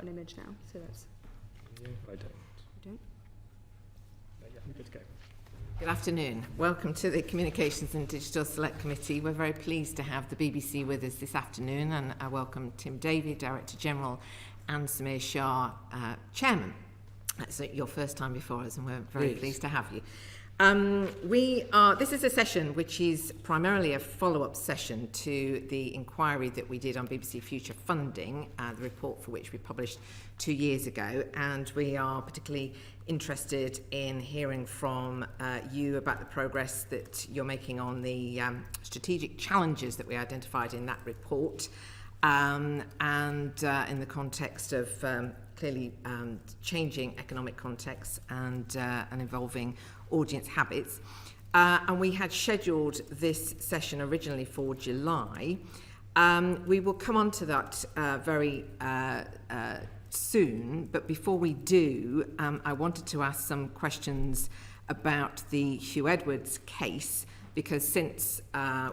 an image now, so that's... Yeah, I don't. You don't? Yeah, I'm good to go. Good afternoon. Welcome to the Communications and Digital Select Committee. We're very pleased to have the BBC with us this afternoon, and I welcome Tim Davey, Director General, and Samir Shah, Chairman. That's your first time before us, and we're very pleased to have you. This is a session which is primarily a follow-up session to the inquiry that we did on BBC Future Funding, the report for which we published 2 years ago, and we are particularly interested in hearing from you about the progress that you're making on the strategic challenges that we identified in that report, and in the context of clearly changing economic contexts and evolving audience habits. And we had scheduled this session originally for July. We will come on to that very soon, but before we do, I wanted to ask some questions about the Huw Edwards case, because since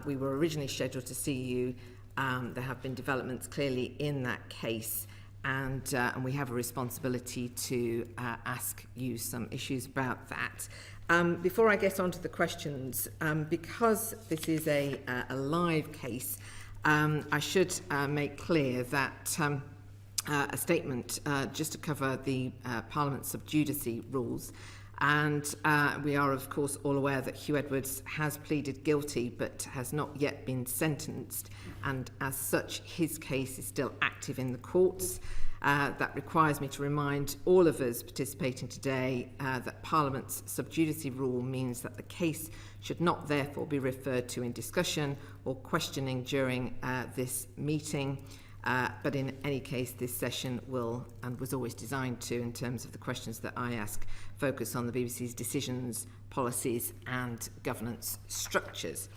we were originally scheduled to see you, there have been developments clearly in that case, and we have a responsibility to ask you some issues about that. Before I get on to the questions, because this is a live case, I should make clear that a statement just to cover the Parliament sub judice rules. And we are, of course, all aware that Huw Edwards has pleaded guilty but has not yet been sentenced. And as such, his case is still active in the courts. That requires me to remind all of us participating today that Parliament's sub judice rule means that the case should not therefore be referred to in discussion or questioning during this meeting. But in any case, this session will, and was always designed to, in terms of the questions that I ask, focus on the BBC's decisions, policies and governance structures.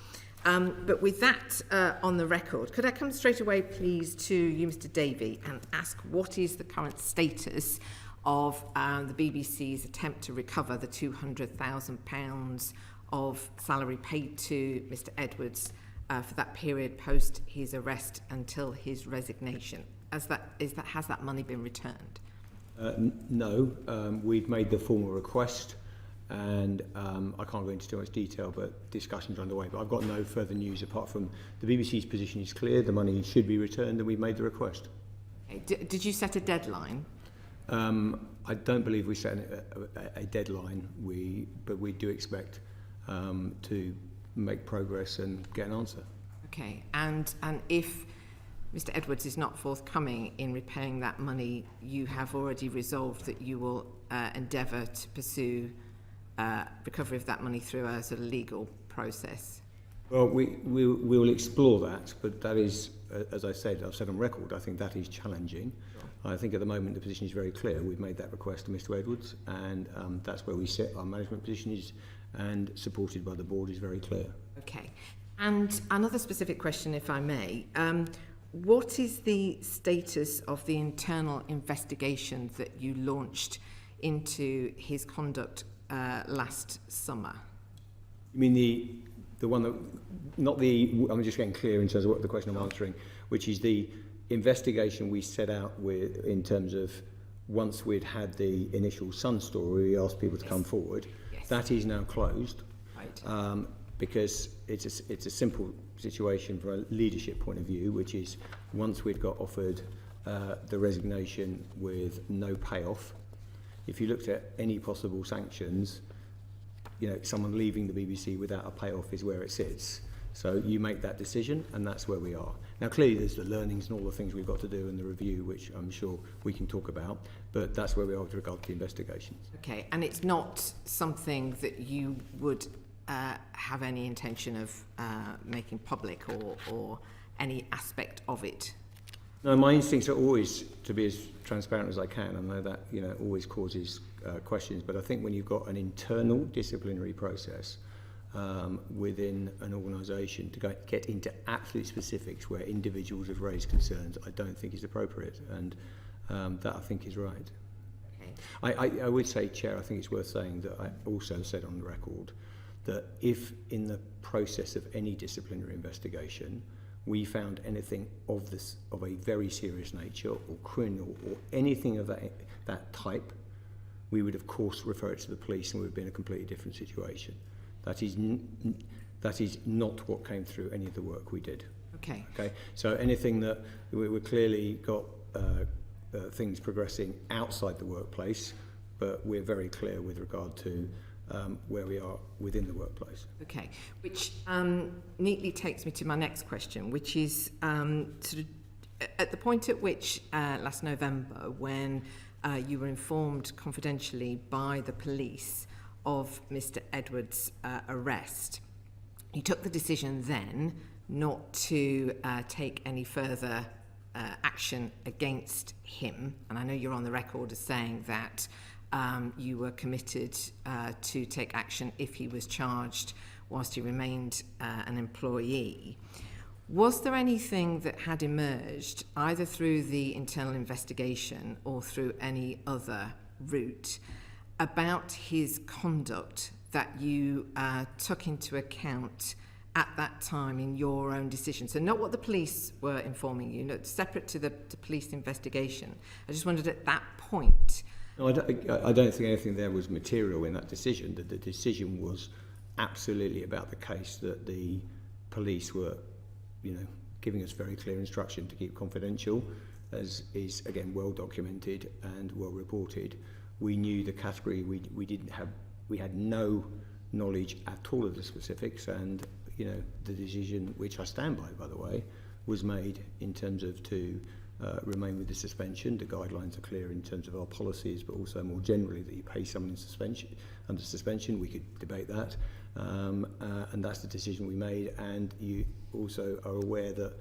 But with that on the record, could I come straight away, please, to you, Mr. Davey, and ask what is the current status of the BBC's attempt to recover the £200,000 of salary paid to Mr. Edwards for that period post his arrest until his resignation? Has that money been returned? No, we've made the formal request, and I can't go into too much detail, but discussions are underway. But I've got no further news apart from the BBC's position is clear. The money should be returned, and we've made the request. Okay. Did you set a deadline? I don't believe we set a deadline. But we do expect to make progress and get an answer. Okay, and if Mr. Edwards is not forthcoming in repaying that money, you have already resolved that you will endeavour to pursue recovery of that money through a sort of legal process? Well, we will explore that, but that is, as I've said on record, I think that is challenging. Sure. I think at the moment the position is very clear. We've made that request to Mr. Edwards, and that's where we sit. Our management position is, and supported by the board, is very clear. Okay. And another specific question, if I may. What is the status of the internal investigation that you launched into his conduct last summer? You mean the one that, not the, I'm just getting clear in terms of what the question I'm answering, which is the investigation we set out with in terms of once we'd had the initial Sun story, we asked people to come forward. Yes. That is now closed. Right. Because it's a simple situation from a leadership point of view, which is once we'd got offered the resignation with no payoff, if you looked at any possible sanctions, you know, someone leaving the BBC without a payoff is where it sits. So you make that decision, and that's where we are. Now, clearly there's the learnings and all the things we've got to do in the review, which I'm sure we can talk about, but that's where we are with regard to the investigations. Okay, and it's not something that you would have any intention of making public or any aspect of it? No, my instincts are always to be as transparent as I can. I know that, you know, always causes questions, but I think when you've got an internal disciplinary process within an organisation to get into absolute specifics where individuals have raised concerns, I don't think is appropriate, and that I think is right. Okay. I would say, Chair, I think it's worth saying that I also said on the record that if in the process of any disciplinary investigation we found anything of a very serious nature or criminal or anything of that type, we would of course refer it to the police and we would be in a completely different situation. That is not what came through any of the work we did. Okay. Okay. So anything that we clearly got things progressing outside the workplace, but we're very clear with regard to where we are within the workplace. Okay, which neatly takes me to my next question, which is sort of at the point at which last November, when you were informed confidentially by the police of Mr. Edwards' arrest, you took the decision then not to take any further action against him, and I know you're on the record as saying that you were committed to take action if he was charged whilst he remained an employee. Was there anything that had emerged, either through the internal investigation or through any other route, about his conduct that you took into account at that time in your own decision? So not what the police were informing you, not separate to the police investigation. I just wondered at that point. No, I don't think anything there was material in that decision. The decision was absolutely about the case that the police were, giving us very clear instruction to keep confidential, as is again well documented and well reported. We knew the category. We had no knowledge at all of the specifics, and the decision, which I stand by the way, was made in terms of to remain with the suspension. The guidelines are clear in terms of our policies, but also more generally that you pay someone under suspension. We could debate that, and that's the decision we made. And you also are aware that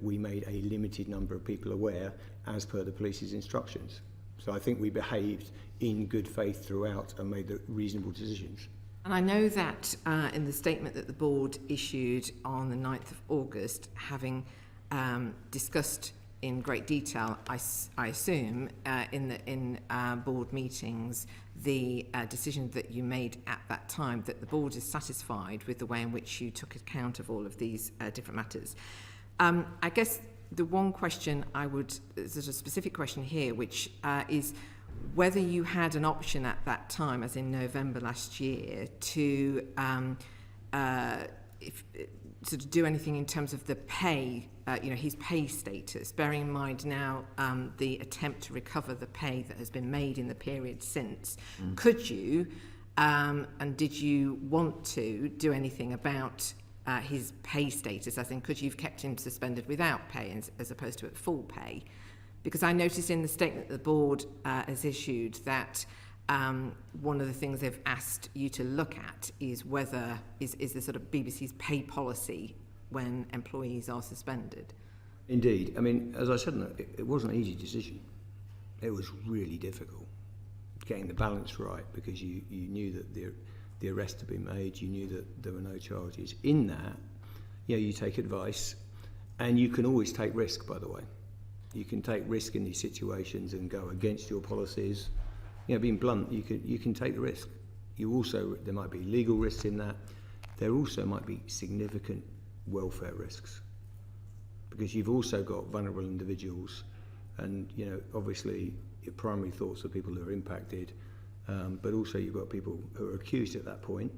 we made a limited number of people aware as per the police's instructions. So I think we behaved in good faith throughout and made the reasonable decisions. And I know that in the statement that the board issued on the 9th of August, having discussed in great detail, I assume, in board meetings, the decision that you made at that time, that the board is satisfied with the way in which you took account of all of these different matters. I guess the one question there's a specific question here, which is whether you had an option at that time, as in November last year, to sort of do anything in terms of the pay, his pay status, bearing in mind now the attempt to recover the pay that has been made in the period since. Could you, and did you want to do anything about his pay status, as in could you have kept him suspended without pay as opposed to at full pay? Because I noticed in the statement that the board has issued that one of the things they've asked you to look at is whether is the sort of BBC's pay policy when employees are suspended. Indeed. I mean, as I said, it wasn't an easy decision. It was really difficult getting the balance right, because you knew that the arrest had been made, you knew that there were no charges. In that, you take advice, and you can always take risk, by the way. You can take risk in these situations and go against your policies. Being blunt, you can take the risk. There might be legal risks in that. There also might be significant welfare risks, because you've also got vulnerable individuals, and obviously your primary thoughts are people who are impacted, but also you've got people who are accused at that point,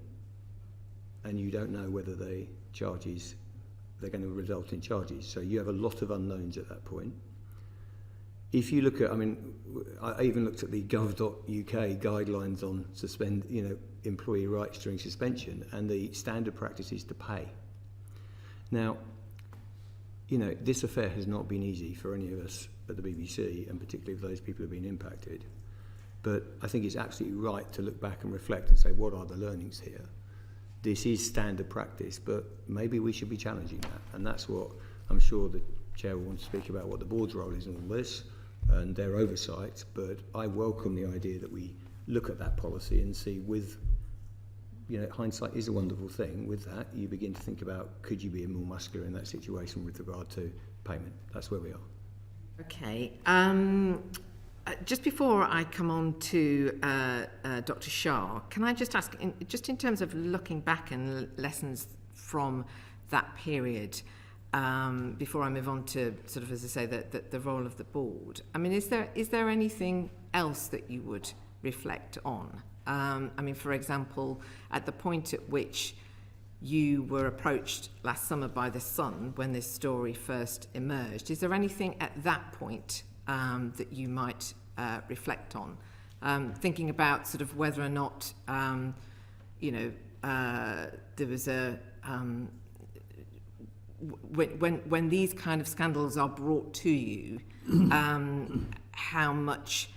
and you don't know whether they're going to result in charges. So you have a lot of unknowns at that point. If you look at, I even looked at the gov.uk guidelines on employee rights during suspension, and the standard practice is to pay. Now, this affair has not been easy for any of us at the BBC, and particularly for those people who have been impacted. But I think it's absolutely right to look back and reflect and say, what are the learnings here? This is standard practice, but maybe we should be challenging that. And that's what I'm sure the Chair will want to speak about, what the board's role is in all this and their oversight. But I welcome the idea that we look at that policy and see, with hindsight is a wonderful thing. With that, you begin to think about, could you be more muscular in that situation with regard to payment? That's where we are. Okay. Just before I come on to Dr. Shah, can I just ask, in terms of looking back and lessons from that period, before I move on to sort of, as I say, the role of the board. I mean, is there anything else that you would reflect on? I mean, for example, at the point at which you were approached last summer by The Sun when this story first emerged, is there anything at that point that you might reflect on? Thinking about sort of whether or not, there was a... when these kind of scandals are brought to you, how much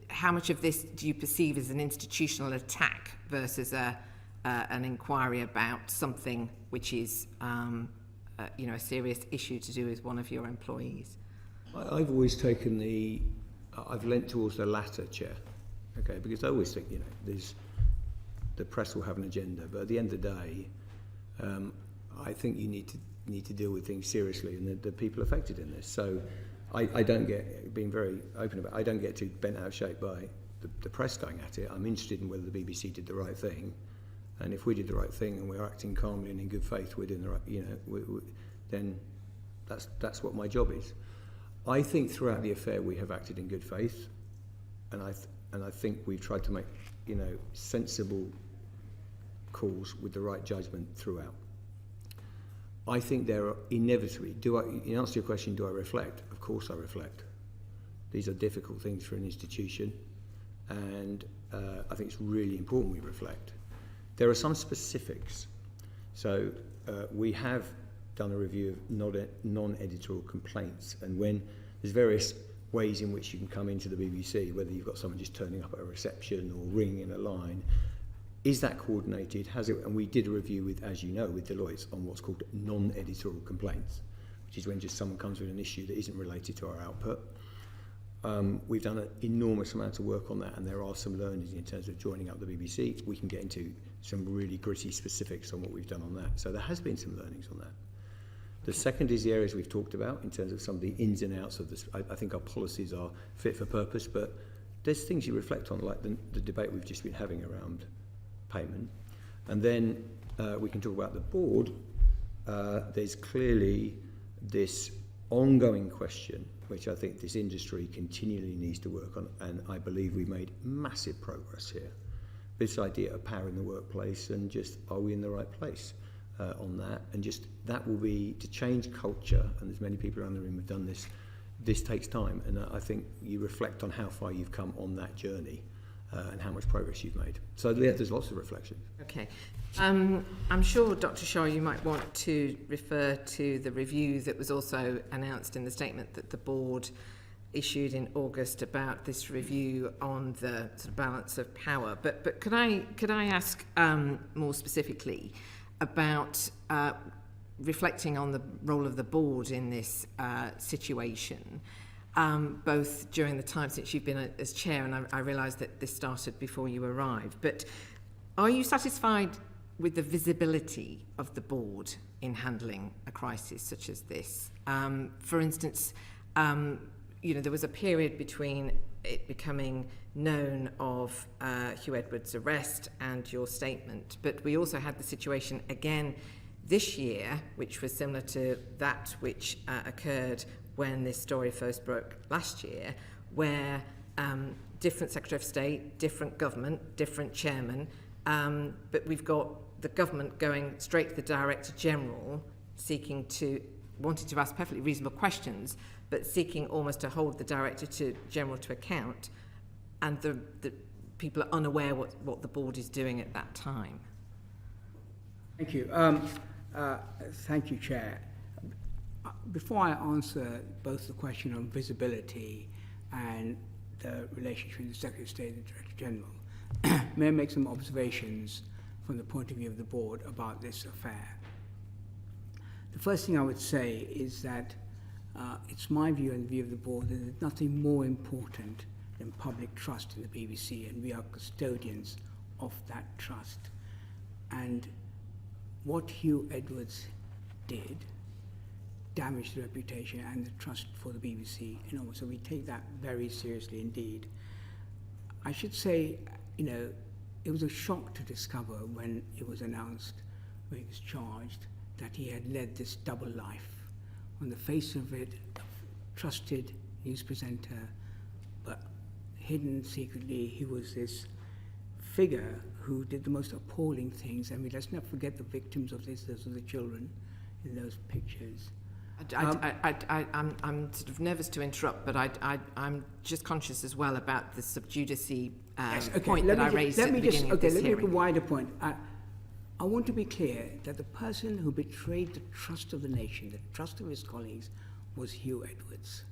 how much of this do you perceive as an institutional attack versus an inquiry about something which is a serious issue to do with one of your employees? I've always taken I've leant towards the latter, Chair, okay, because I always think, the press will have an agenda, but at the end of the day, I think you need to deal with things seriously, and the people affected in this. So I don't get, being very open about it, I don't get too bent out of shape by the press going at it. I'm interested in whether the BBC did the right thing, and if we did the right thing and we're acting calmly and in good faith, we're doing the right, then that's what my job is. I think throughout the affair we have acted in good faith, and I think we've tried to make sensible calls with the right judgment throughout. I think there are inevitably, in answer to your question, do I reflect? Of course I reflect. These are difficult things for an institution, and I think it's really important we reflect. There are some specifics. So we have done a review of non-editorial complaints, and when there's various ways in which you can come into the BBC, whether you've got someone just turning up at a reception or ringing in a line. Is that coordinated? Has it? And we did a review with, as you know, with Deloitte on what's called non-editorial complaints, which is when just someone comes with an issue that isn't related to our output. We've done an enormous amount of work on that, and there are some learnings in terms of joining up the BBC. We can get into some really gritty specifics on what we've done on that. So there has been some learnings on that. The second is the areas we've talked about in terms of some of the ins and outs of this. I think our policies are fit for purpose, but there's things you reflect on, like the debate we've just been having around payment. And then we can talk about the board. There's clearly this ongoing question, which I think this industry continually needs to work on, and I believe we've made massive progress here. This idea of power in the workplace, and just, are we in the right place on that? And just, that will be, to change culture, and there's many people around the room who've done this, this takes time, and I think you reflect on how far you've come on that journey and how much progress you've made. So yeah, there's lots of reflection. Okay. I'm sure, Dr. Shaw, you might want to refer to the review that was also announced in the statement that the board issued in August about this review on the sort of balance of power. But could I ask more specifically about reflecting on the role of the board in this situation, both during the time since you've been as chair, and I realise that this started before you arrived, but are you satisfied with the visibility of the board in handling a crisis such as this? For instance, there was a period between it becoming known of Huw Edwards' arrest and your statement, but we also had the situation again this year, which was similar to that which occurred when this story first broke last year, where different Secretary of State, different government, different chairman, but we've got the government going straight to the Director General, wanting to ask perfectly reasonable questions, but seeking almost to hold the Director General to account, and the people are unaware what the board is doing at that time. Thank you. Thank you, Chair. Before I answer both the question on visibility and the relationship between the Secretary of State and the Director General, may I make some observations from the point of view of the board about this affair. The first thing I would say is that it's my view and the view of the board that there's nothing more important than public trust in the BBC, and we are custodians of that trust. And what Huw Edwards did damaged the reputation and the trust for the BBC enormously. So we take that very seriously indeed. I should say, it was a shock to discover when it was announced, when he was charged, that he had led this double life. On the face of it, a trusted news presenter, but hidden secretly, he was this figure who did the most appalling things. I mean, let's not forget the victims of this. Those are the children in those pictures. I'm sort of nervous to interrupt, but I'm just conscious as well about the sub judice point that I raised at the beginning of this Let me hearing. make a wider point. I want to be clear that the person who betrayed the trust of the nation, the trust of his colleagues, was Huw Edwards.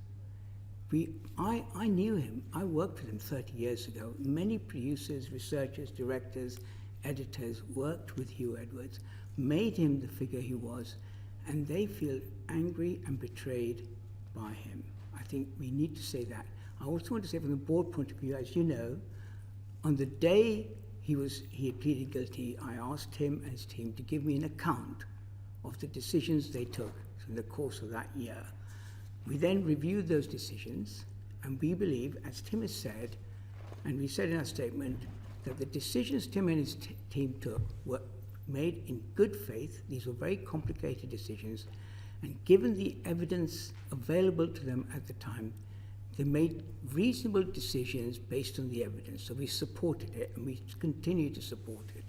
I knew him. I worked with him 30 years ago. Many producers, researchers, directors, editors worked with Huw Edwards, made him the figure he was, and they feel angry and betrayed by him. I think we need to say that. I also want to say from the board point of view, as you know, on the day he had pleaded guilty, I asked him and his team to give me an account of the decisions they took in the course of that year. We then reviewed those decisions, and we believe, as Tim has said, and we said in our statement, that the decisions Tim and his team took were made in good faith. These were very complicated decisions, and given the evidence available to them at the time, they made reasonable decisions based on the evidence. So we supported it, and we continue to support it.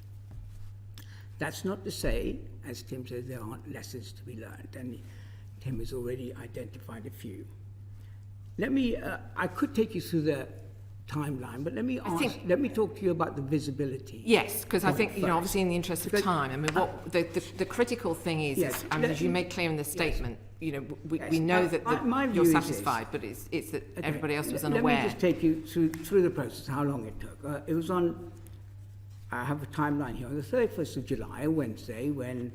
That's not to say, as Tim says, there aren't lessons to be learned, and Tim has already identified a few. Let me, I could take you through the timeline, but let me talk to you about the visibility. Yes, because I think, obviously in the interest of time, I mean, what the critical thing is, Yes, as you made clear in the statement, we know that my you're view is satisfied, but it's that everybody else was unaware. Let me just take you through the process, how long it took. It was on, I have a timeline here, on the 31st of July, a Wednesday, when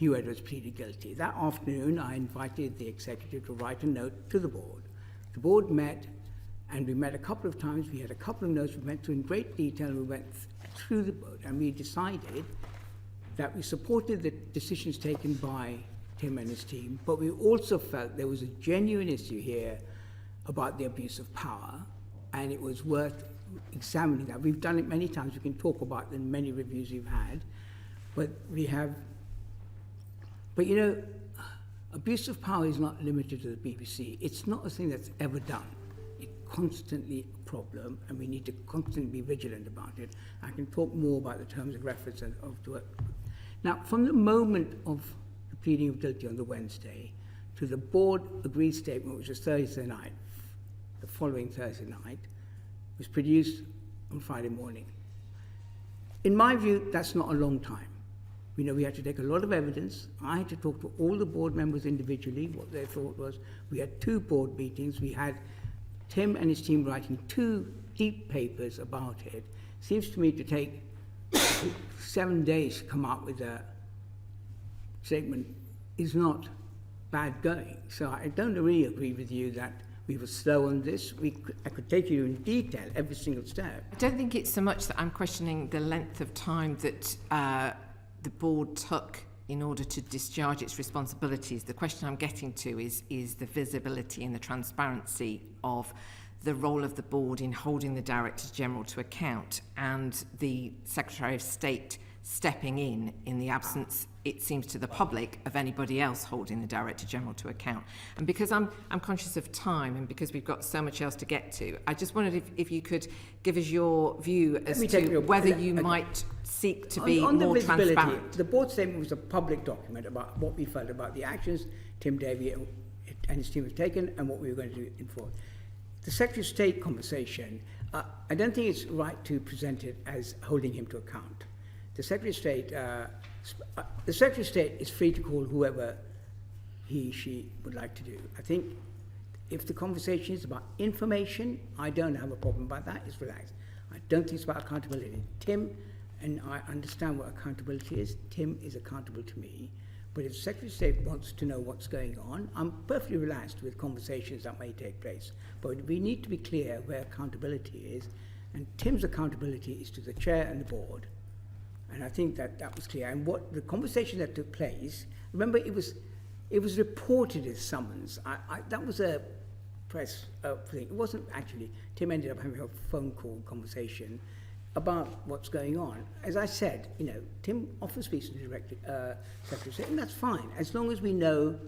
Huw Edwards pleaded guilty. That afternoon, I invited the executive to write a note to the board. The board met, and we met a couple of times. We had a couple of notes we went through in great detail. We went through the board, and we decided that we supported the decisions taken by Tim and his team, but we also felt there was a genuine issue here about the abuse of power, and it was worth examining that. We've done it many times. We can talk about the many reviews we've had, but abuse of power is not limited to the BBC. It's not a thing that's ever done. It's constantly a problem, and we need to constantly be vigilant about it. I can talk more about the terms of reference and of the work. Now, from the moment of the pleading of guilty on the Wednesday to the board agreed statement, which was Thursday night, the following Thursday night, was produced on Friday morning. In my view, that's not a long time. We know we had to take a lot of evidence. I had to talk to all the board members individually, what their thought was. We had 2 board meetings. We had Tim and his team writing 2 deep papers about it. Seems to me to take 7 days to come up with a statement is not bad going. So I don't really agree with you that we were slow on this. I could take you in detail every single step. I don't think it's so much that I'm questioning the length of time that the board took in order to discharge its responsibilities. The question I'm getting to is the visibility and the transparency of the role of the board in holding the Director General to account, and the Secretary of State stepping in the absence, it seems to the public, of anybody else holding the Director General to account. And because I'm conscious of time, and because we've got so much else to get to, I just wondered if you could give us your view as to whether you might seek to be more transparent. The board statement was a public document about what we felt about the actions Tim Davey and his team have taken and what we were going to do in forward. The Secretary of State conversation, I don't think it's right to present it as holding him to account. The Secretary of State is free to call whoever she would like to do. I think if the conversation is about information, I don't have a problem about that. It's relaxed. I don't think it's about accountability. Tim, and I understand what accountability is. Tim is accountable to me. But if the Secretary of State wants to know what's going on, I'm perfectly relaxed with conversations that may take place. But we need to be clear where accountability is. And Tim's accountability is to the chair and the board. And I think that was clear. And what the conversation that took place, remember, it was reported as summons. That was a press thing. It wasn't actually. Tim ended up having a phone call conversation about what's going on. As I said, you know, Tim often speaks to the Secretary of State, and that's fine, as long as we know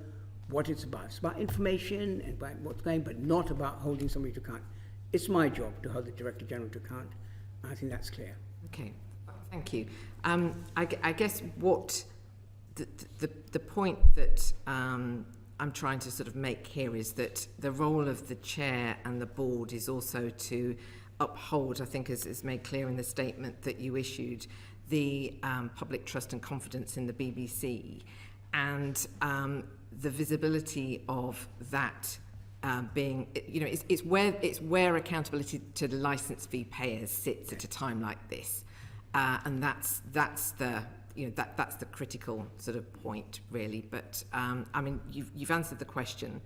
what it's about. It's about information and about what's going, but not about holding somebody to account. It's my job to hold the Director General to account. I think that's clear. Okay, thank you. I guess what the point that I'm trying to sort of make here is that the role of the chair and the board is also to uphold, I think as is made clear in the statement that you issued, the public trust and confidence in the BBC, and the visibility of that being, you know, it's where accountability to the licence fee payers sits at a time like this, and that's the, you know, that's the critical sort of point really. But I mean, you've answered the question,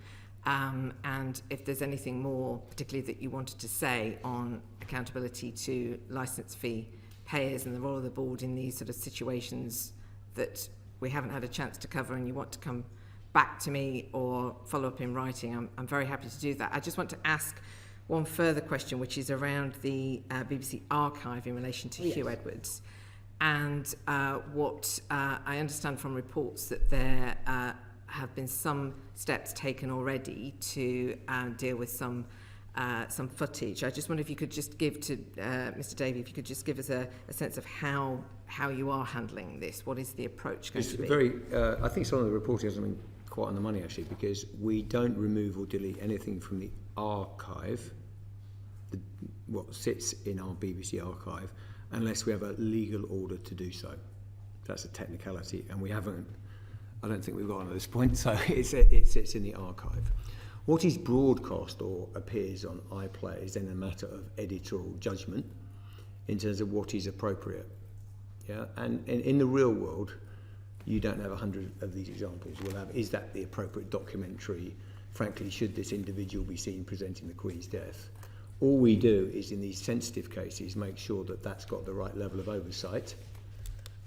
and if there's anything more particularly that you wanted to say on accountability to licence fee payers and the role of the board in these sort of situations that we haven't had a chance to cover, and you want to come back to me or follow up in writing, I'm very happy to do that. I just want to ask one further question, which is around the BBC archive in relation to Huw Edwards. And what I understand from reports that there have been some steps taken already to deal with some footage. I just wonder if you could just give to Mr. Davey, if you could just give us a sense of how you are handling this. What is the approach going to be? Very, I think some of the reporting hasn't been quite on the money actually, because we don't remove or delete anything from the archive, what sits in our BBC archive, unless we have a legal order to do so. That's a technicality, and we haven't. I don't think we've got on at this point, so it sits in the archive. What is broadcast or appears on iPlayer is then a matter of editorial judgment in terms of what is appropriate. Yeah, and in the real world, you don't have 100 of these examples. We'll have, is that the appropriate documentary? Frankly, should this individual be seen presenting the Queen's death? All we do is, in these sensitive cases, make sure that that's got the right level of oversight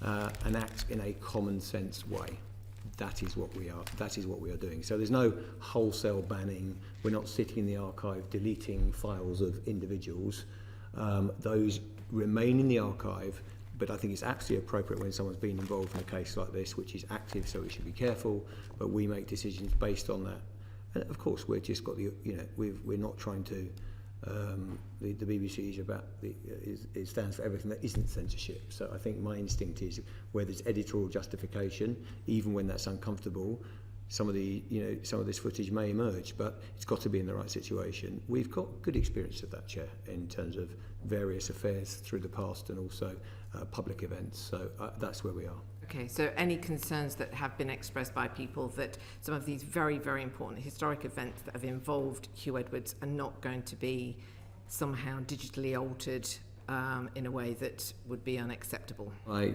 and act in a common sense way. That is what we are. That is what we are doing. So there's no wholesale banning. We're not sitting in the archive deleting files of individuals. Those remain in the archive. But I think it's absolutely appropriate when someone's been involved in a case like this, which is active, so we should be careful. But we make decisions based on that. And of course, we've just got the, you know, we're not trying to. The BBC is about it stands for everything that isn't censorship. So I think my instinct is where there's editorial justification, even when that's uncomfortable, some of this footage may emerge, but it's got to be in the right situation. We've got good experience of that, Chair, in terms of various affairs through the past and also public events. So that's where we are. Okay, so any concerns that have been expressed by people that some of these very, very important historic events that have involved Huw Edwards are not going to be somehow digitally altered in a way that would be unacceptable? I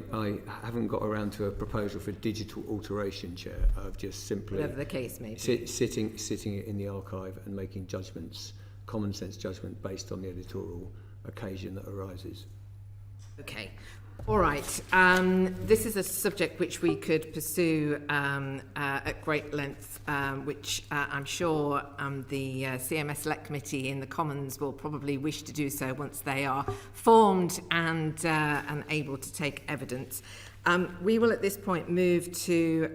haven't got around to a proposal for digital alteration, Chair. I've just simply... Whatever the case may be. Sitting it in the archive and making judgments, common sense judgment based on the editorial occasion that arises. Okay. All right. This is a subject which we could pursue at great length, which I'm sure the CMS Select Committee in the Commons will probably wish to do so once they are formed and able to take evidence. We will at this point move to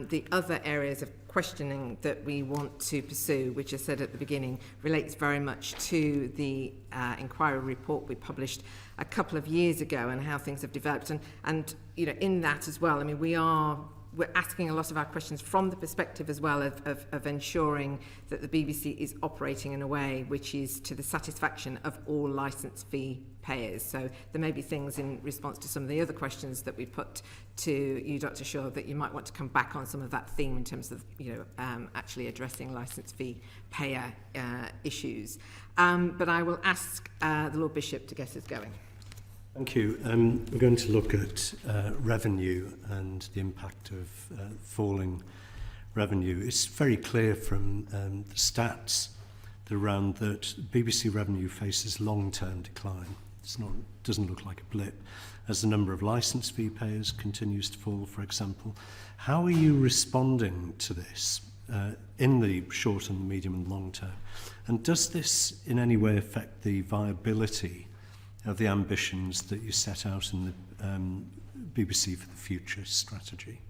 the other areas of questioning that we want to pursue, which I said at the beginning relates very much to the inquiry report we published a couple of years ago and how things have developed. And you know, in that as well, I mean, we're asking a lot of our questions from the perspective as well of ensuring that the BBC is operating in a way which is to the satisfaction of all licence fee payers. So there may be things in response to some of the other questions that we put to you, Dr. Shaw, that you might want to come back on some of that theme in terms of, you know, actually addressing licence fee payer issues. But I will ask the Lord Bishop to get us going. Thank you. We're going to look at revenue and the impact of falling revenue. It's very clear from the stats around that BBC revenue faces long-term decline. Doesn't look like a blip as the number of licence fee payers continues to fall, for example. How are you responding to this in the short and medium and long term? And does this in any way affect the viability of the ambitions that you set out in the BBC for the Future strategy?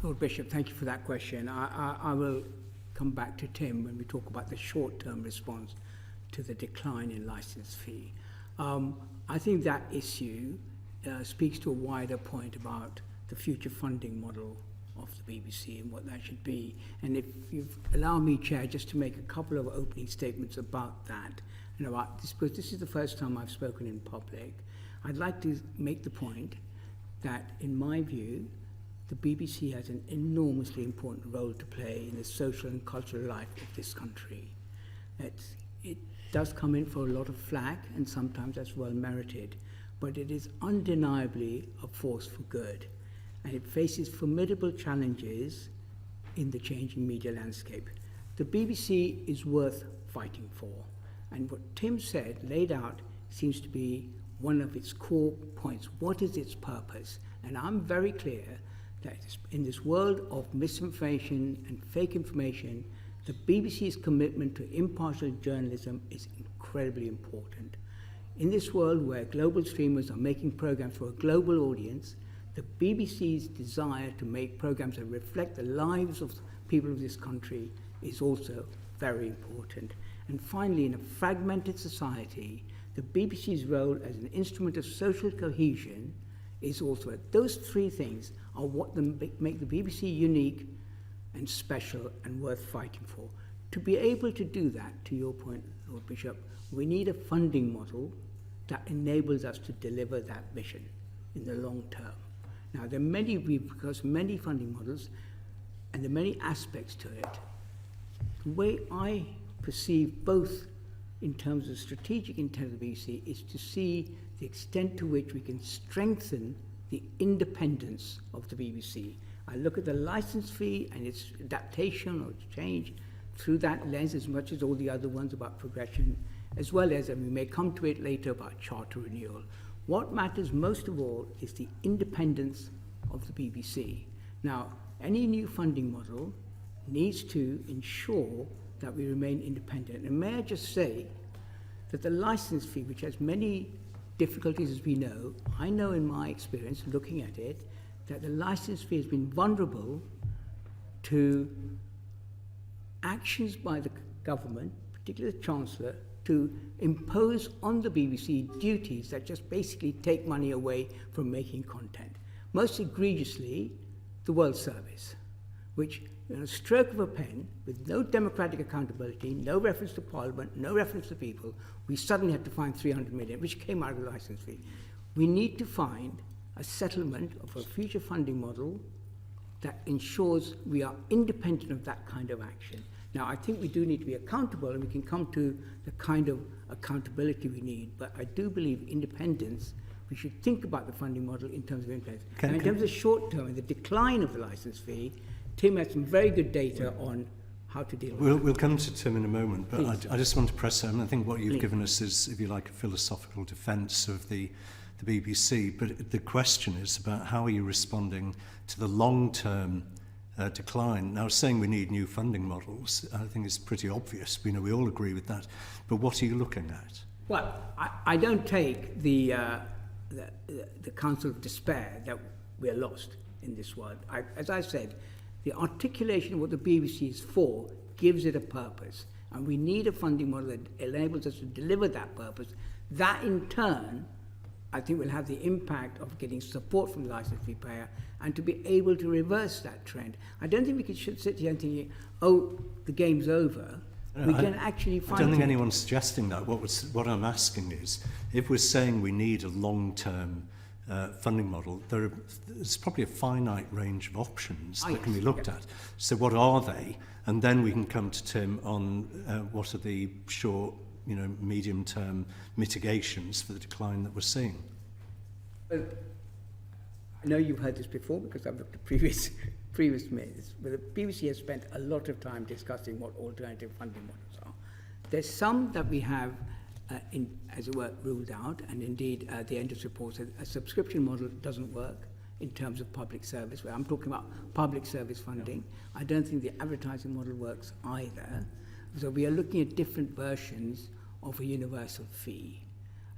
Lord Bishop, thank you for that question. I will come back to Tim when we talk about the short-term response to the decline in licence fee. I think that issue speaks to a wider point about the future funding model of the BBC and what that should be. And if you allow me, Chair, just to make a couple of opening statements about that, and about this, because this is the first time I've spoken in public, I'd like to make the point that, in my view, the BBC has an enormously important role to play in the social and cultural life of this country. It does come in for a lot of flack, and sometimes that's well merited, but it is undeniably a force for good, and it faces formidable challenges in the changing media landscape. The BBC is worth fighting for, and what Tim said, laid out, seems to be one of its core points. What is its purpose? And I'm very clear that in this world of misinformation and fake information, the BBC's commitment to impartial journalism is incredibly important. In this world where global streamers are making programs for a global audience, the BBC's desire to make programs that reflect the lives of people of this country is also very important. And finally, in a fragmented society, the BBC's role as an instrument of social cohesion is also. Those three things are what make the BBC unique and special and worth fighting for. To be able to do that, to your point, Lord Bishop, we need a funding model that enables us to deliver that mission in the long term. Now, there are many, because many funding models, and there are many aspects to it. The way I perceive both in terms of strategic intent of the BBC is to see the extent to which we can strengthen the independence of the BBC. I look at the licence fee and its adaptation or its change through that lens as much as all the other ones about progression, as well as, and we may come to it later, about charter renewal. What matters most of all is the independence of the BBC. Now, any new funding model needs to ensure that we remain independent. And may I just say that the licence fee, which has many difficulties as we know, I know in my experience looking at it, that the licence fee has been vulnerable to actions by the government, particularly the Chancellor, to impose on the BBC duties that just basically take money away from making content. Most egregiously, the World Service, which in a stroke of a pen, with no democratic accountability, no reference to Parliament, no reference to people, we suddenly had to find 300 million, which came out of the licence fee. We need to find a settlement of a future funding model that ensures we are independent of that kind of action. Now, I think we do need to be accountable, and we can come to the kind of accountability we need, but I do believe independence, we should think about the funding model in terms of independence. And in terms of short term and the decline of the licence fee, Tim had some very good data on how to deal with it. We'll come to Tim in a moment, but I just want to press on. I think what you've given us is, if you like, a philosophical defence of the BBC, but the question is about how are you responding to the long-term decline. Now, saying we need new funding models, I think is pretty obvious. We all agree with that. But what are you looking at? Well, I don't take the counsel of despair that we're lost in this world. As I said, the articulation of what the BBC is for gives it a purpose. And we need a funding model that enables us to deliver that purpose. That, in turn, I think will have the impact of getting support from the licence fee payer and to be able to reverse that trend. I don't think we should sit here and think, oh, the game's over. We can actually find... I don't think anyone's suggesting that. What I'm asking is, if we're saying we need a long-term funding model, there's probably a finite range of options that can be looked at. So what are they? And then we can come to Tim on what are the short, medium-term mitigations for the decline that we're seeing. Well, I know you've heard this before because I've looked at previous minutes, but the BBC has spent a lot of time discussing what alternative funding models are. There's some that we have, as it were, ruled out, and indeed the Enders report said a subscription model doesn't work in terms of public service. I'm talking about public service funding. I don't think the advertising model works either. So we are looking at different versions of a universal fee.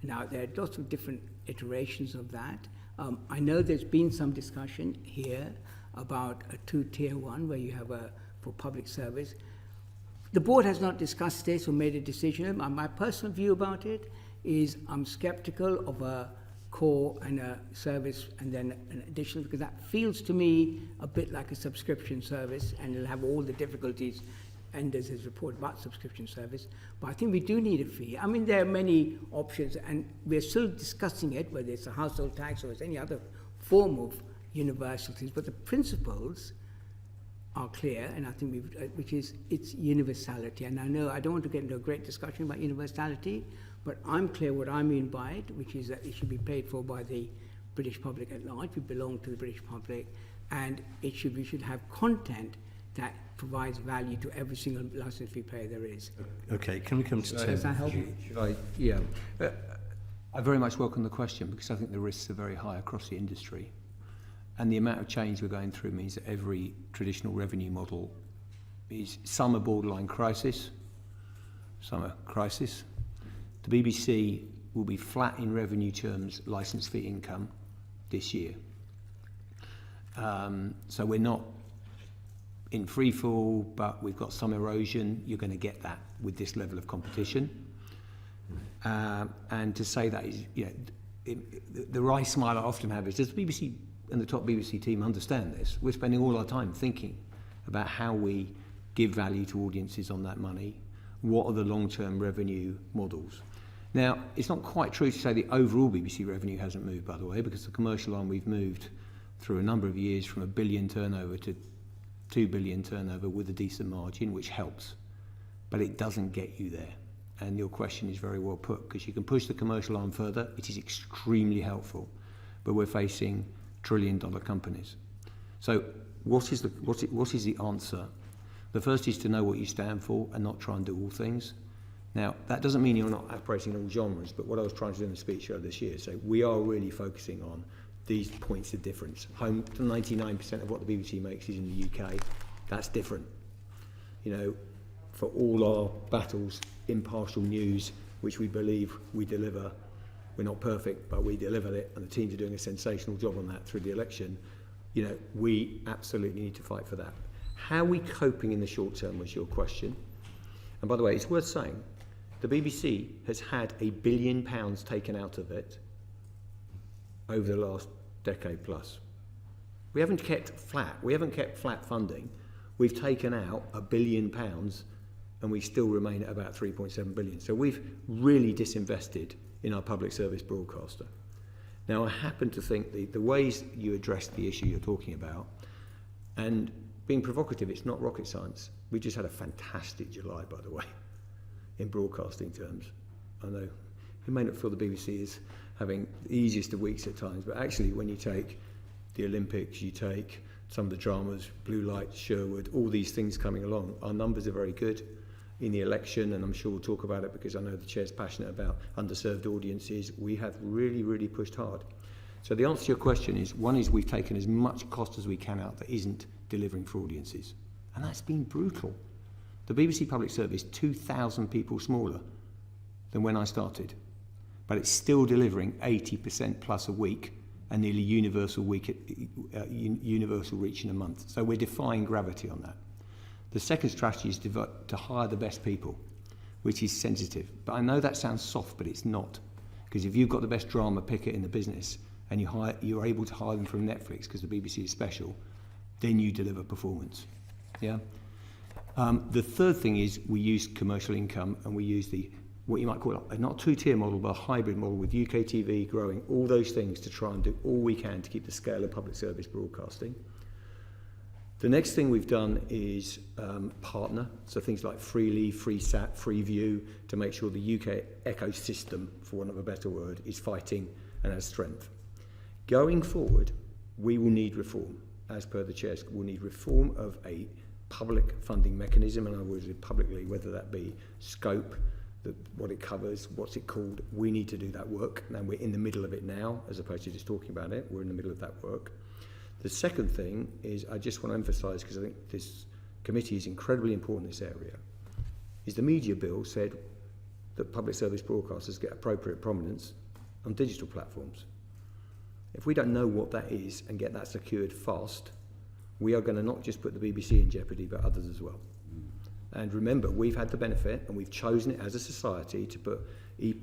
Now, there are lots of different iterations of that. I know there's been some discussion here about a two-tier one where you have for public service. The board has not discussed this or made a decision. My personal view about it is I'm skeptical of a core and a service and then an additional, because that feels to me a bit like a subscription service, and it'll have all the difficulties, and there's his report about subscription service. But I think we do need a fee. I mean, there are many options, and we're still discussing it, whether it's a household tax or it's any other form of universal things, but the principles are clear, and I think which is its universality. And I know I don't want to get into a great discussion about universality, but I'm clear what I mean by it, which is that it should be paid for by the British public at large. We belong to the British public, and we should have content that provides value to every single license fee payer there is. Okay, can we come to Tim? Does that help you? Should I? Yeah. I very much welcome the question, because I think the risks are very high across the industry. And the amount of change we're going through means that every traditional revenue model is, some are borderline crisis, some are crisis. The BBC will be flat in revenue terms, licence fee income this year. So we're not in free fall, but we've got some erosion. You're going to get that with this level of competition. And to say that is, you know, the wry smile I often have is, does the BBC and the top BBC team understand this? We're spending all our time thinking about how we give value to audiences on that money. What are the long-term revenue models? Now, it's not quite true to say the overall BBC revenue hasn't moved, by the way, because the commercial arm, we've moved through a number of years from £1 billion turnover to £2 billion turnover with a decent margin, which helps, but it doesn't get you there. And your question is very well put, because you can push the commercial arm further. It is extremely helpful, but we're facing trillion-dollar companies. So what is the answer? The first is to know what you stand for and not try and do all things. Now, that doesn't mean you're not operating in all genres, but what I was trying to do in the speech earlier this year, so we are really focusing on these points of difference. Home to 99% of what the BBC makes is in the UK. That's different. You know, for all our battles, impartial news, which we believe we deliver. We're not perfect, but we delivered it, and the teams are doing a sensational job on that through the election. You know, we absolutely need to fight for that. How are we coping in the short term was your question. And by the way, it's worth saying, the BBC has had £1 billion taken out of it over the last decade plus. We haven't kept flat. We haven't kept flat funding. We've taken out £1 billion, and we still remain at about 3.7 billion. So we've really disinvested in our public service broadcaster. Now, I happen to think the ways you address the issue you're talking about, and being provocative, it's not rocket science. We just had a fantastic July, by the way, in broadcasting terms. I know you may not feel the BBC is having the easiest of weeks at times, but actually when you take the Olympics, you take some of the dramas, Blue Light, Sherwood, all these things coming along, our numbers are very good. In the election, and I'm sure we'll talk about it because I know the chair's passionate about underserved audiences, we have really, really pushed hard. So the answer to your question is, one is we've taken as much cost as we can out that isn't delivering for audiences. And that's been brutal. The BBC Public Service, 2,000 people smaller than when I started, but it's still delivering 80% plus a week and nearly universal reach in a month. So we're defying gravity on that. The second strategy is to hire the best people, which is sensitive. But I know that sounds soft, but it's not. Because if you've got the best drama picker in the business and you're able to hire them from Netflix because the BBC is special, then you deliver performance. Yeah. The third thing is we use commercial income, and we use what you might call not a two-tier model, but a hybrid model with UK TV growing, all those things to try and do all we can to keep the scale of public service broadcasting. The next thing we've done is partner, so things like Freely, FreeSat, Freeview, to make sure the UK ecosystem, for want of a better word, is fighting and has strength. Going forward, we will need reform, as per the chair. We'll need reform of a public funding mechanism, and I will say publicly, whether that be scope, what it covers, what's it called. We need to do that work, and we're in the middle of it now, as opposed to just talking about it. We're in the middle of that work. The second thing is, I just want to emphasise, because I think this committee is incredibly important in this area, is the media bill said that public service broadcasters get appropriate prominence on digital platforms. If we don't know what that is and get that secured fast, we are going to not just put the BBC in jeopardy, but others as well. And remember, we've had the benefit, and we've chosen it as a society to put, the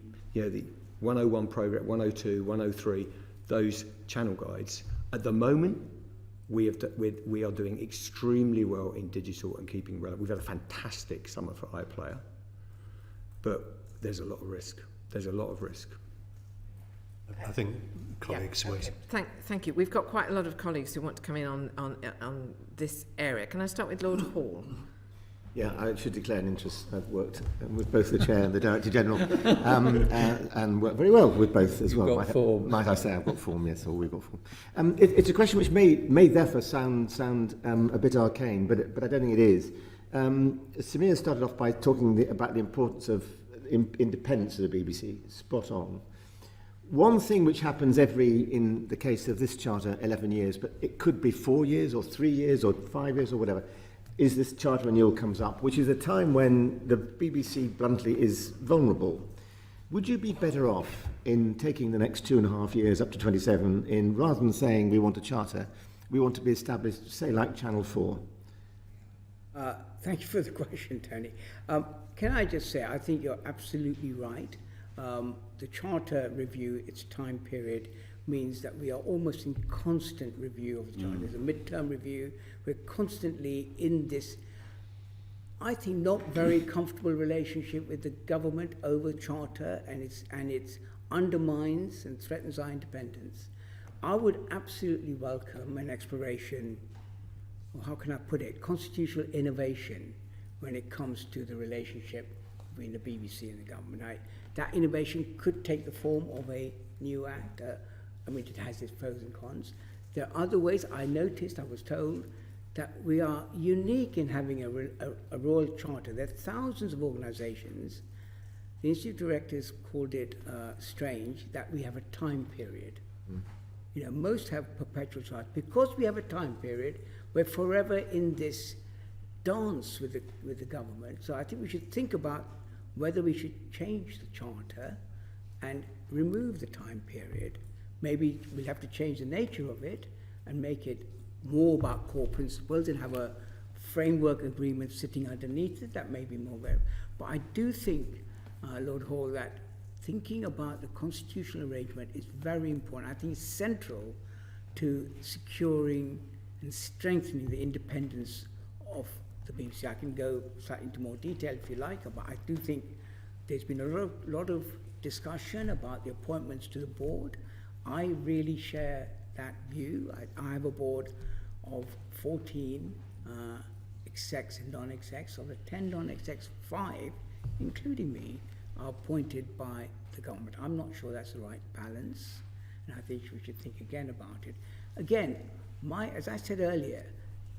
101 programme, 102, 103, those channel guides. At the moment, we are doing extremely well in digital and keeping relevant. We've had a fantastic summer for iPlayer, but there's a lot of risk. There's a lot of risk. I think colleagues Yeah, okay. Thank you. We've got quite a lot of colleagues who want to come in on this area. Can I start with Lord Hall? Yeah, I should declare an interest. I've worked with both the Chair and the Director General and worked very well with both as well. You've got form. Might I say I've got form, yes, or we've got form. It's a question which may therefore sound a bit arcane, but I don't think it is. Samir started off by talking about the importance of independence of the BBC, spot on. One thing which happens in the case of this charter, 11 years, but it could be 4 years or 3 years or 5 years or whatever, is this charter renewal comes up, which is a time when the BBC, bluntly, is vulnerable. Would you be better off in taking the next 2.5 years up to 27 in, rather than saying we want a charter, we want to be established, say, like Channel 4? Thank you for the question, Tony. Can I just say, I think you're absolutely right. The charter review, its time period, means that we are almost in constant review of the charter. There's a midterm review. We're constantly in this, I think, not very comfortable relationship with the government over charter, and it undermines and threatens our independence. I would absolutely welcome an exploration, or how can I put it, constitutional innovation when it comes to the relationship between the BBC and the government. That innovation could take the form of a new act. It has its pros and cons. There are other ways. I was told, that we are unique in having a royal charter. There are thousands of organisations. The Institute directors called it strange that we have a time period. Most have perpetual charter. Because we have a time period, we're forever in this dance with the government. So I think we should think about whether we should change the charter and remove the time period. Maybe we'll have to change the nature of it and make it more about core principles and have a framework agreement sitting underneath it. That may be more very. But I do think, Lord Hall, that thinking about the constitutional arrangement is very important. I think it's central to securing and strengthening the independence of the BBC. I can go slightly into more detail if you like, but I do think there's been a lot of discussion about the appointments to the board. I really share that view. I have a board of 14 execs and non-execs. Of the 10 non-execs, 5, including me, are appointed by the government. I'm not sure that's the right balance, and I think we should think again about it. Again, as I said earlier,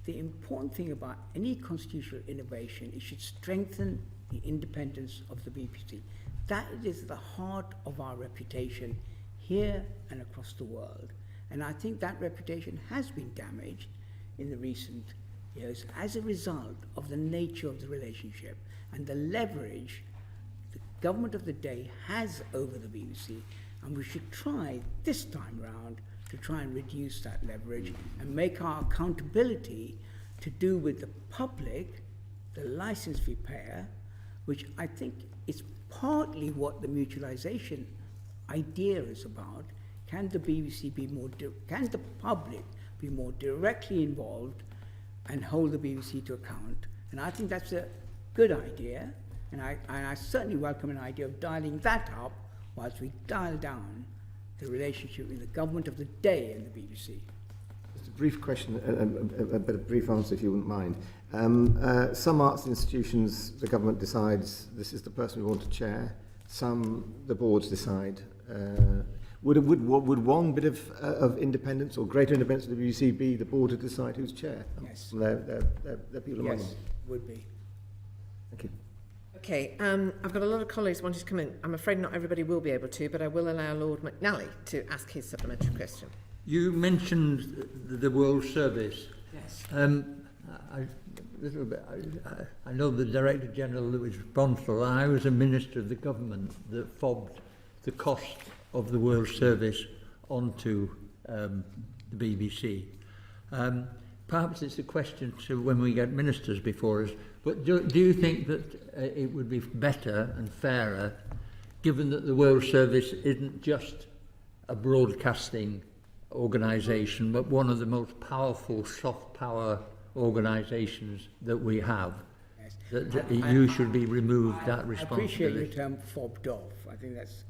the important thing about any constitutional innovation, it should strengthen the independence of the BBC. That is the heart of our reputation here and across the world. And I think that reputation has been damaged in the recent years as a result of the nature of the relationship and the leverage the government of the day has over the BBC. And we should try this time round to try and reduce that leverage and make our accountability to do with the public, the licence fee payer, which I think is partly what the mutualisation idea is about. Can the BBC be can the public be more directly involved and hold the BBC to account? And I think that's a good idea, and I certainly welcome an idea of dialing that up whilst we dial down the relationship with the government of the day and the BBC. Just a brief question, but a brief answer if you wouldn't mind. Some arts institutions, the government decides this is the person we want to chair. Some, the boards decide. Would one bit of independence or greater independence of the BBC be the board to decide who's chair? Yes. They're people among them. Yes, would be. Thank you. Okay, I've got a lot of colleagues wanting to come in. I'm afraid not everybody will be able to, but I will allow Lord McNally to ask his supplementary question. You mentioned the World Service. Yes. little bit. I know the Director General who was responsible. I was a minister of the government that fobbed the cost of the World Service onto the BBC. Perhaps it's a question to when we get ministers before us, but do you think that it would be better and fairer, given that the World Service isn't just a broadcasting organisation, but one of the most powerful soft power organisations that we have, Yes. that you should be removed that I appreciate responsibility? the term fobbed off. I think that's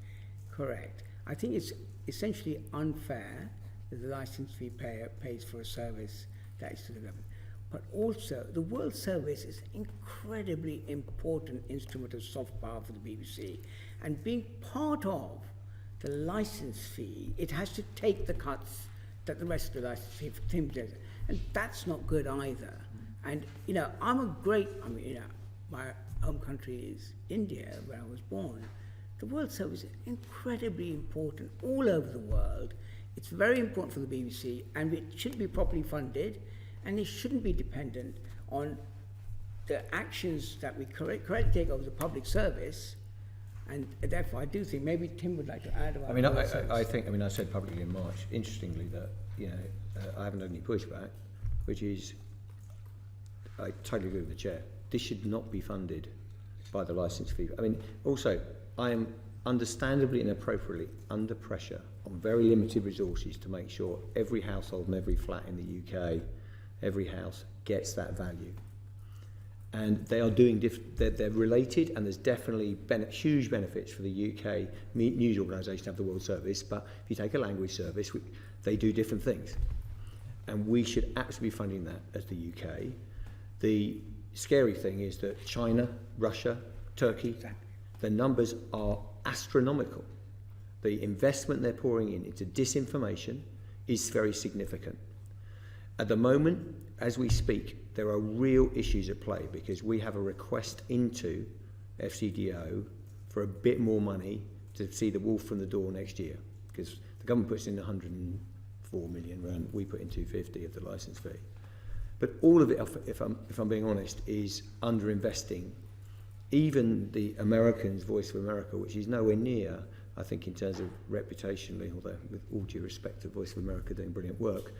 correct. I think it's essentially unfair that the licence fee payer pays for a service that is to the government. But also, the World Service is an incredibly important instrument of soft power for the BBC. And being part of the licence fee, it has to take the cuts that the rest of the licence fee does. And that's not good either. And, you know, my home country is India, where I was born. The World Service is incredibly important all over the world. It's very important for the BBC, and it should be properly funded, and it shouldn't be dependent on the actions that we correctly take over the public service. And therefore, I do think maybe Tim would like to add about. I mean, I think. I mean, I said publicly in March, interestingly, that I haven't had any pushback, which is, I totally agree with the chair. This should not be funded by the licence fee. I mean, also, I am understandably and appropriately under pressure on very limited resources to make sure every household and every flat in the UK, every house gets that value. And they are doing they're related, and there's definitely huge benefits for the UK news organisation to have the World Service. But if you take a language service, they do different things, and we should absolutely be funding that as the UK. The scary thing is that China, Russia, Turkey, the numbers are astronomical. The investment they're pouring into disinformation is very significant. At the moment, as we speak, there are real issues at play because we have a request into FCDO for a bit more money to see the wolf from the door next year, because the government puts in 104 million rand, we put in 250 of the licence fee. But all of it, if I'm being honest, is underinvesting. Even the Americans, Voice of America, which is nowhere near, I think, in terms of reputationally, although with all due respect to Voice of America doing brilliant work,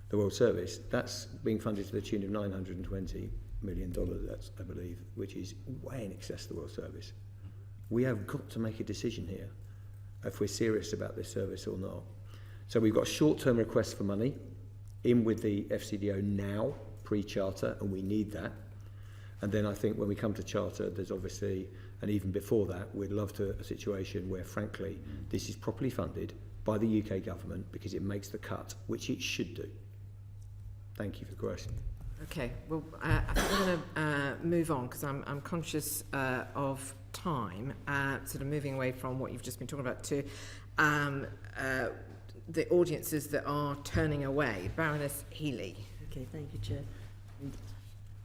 the World Service, that's being funded to the tune of $920 million, that's, I believe, which is way in excess of the World Service. We have got to make a decision here if we're serious about this service or not. So we've got short-term requests for money in with the FCDO now, pre-charter, and we need that. And then I think when we come to charter, there's obviously, and even before that, we'd love to a situation where, frankly, this is properly funded by the UK government because it makes the cut, which it should do. Thank you for the question. Okay, well, I think we're going to move on because I'm conscious of time, sort of moving away from what you've just been talking about to the audiences that are turning away. Baroness Healy. Okay, thank you, Chair.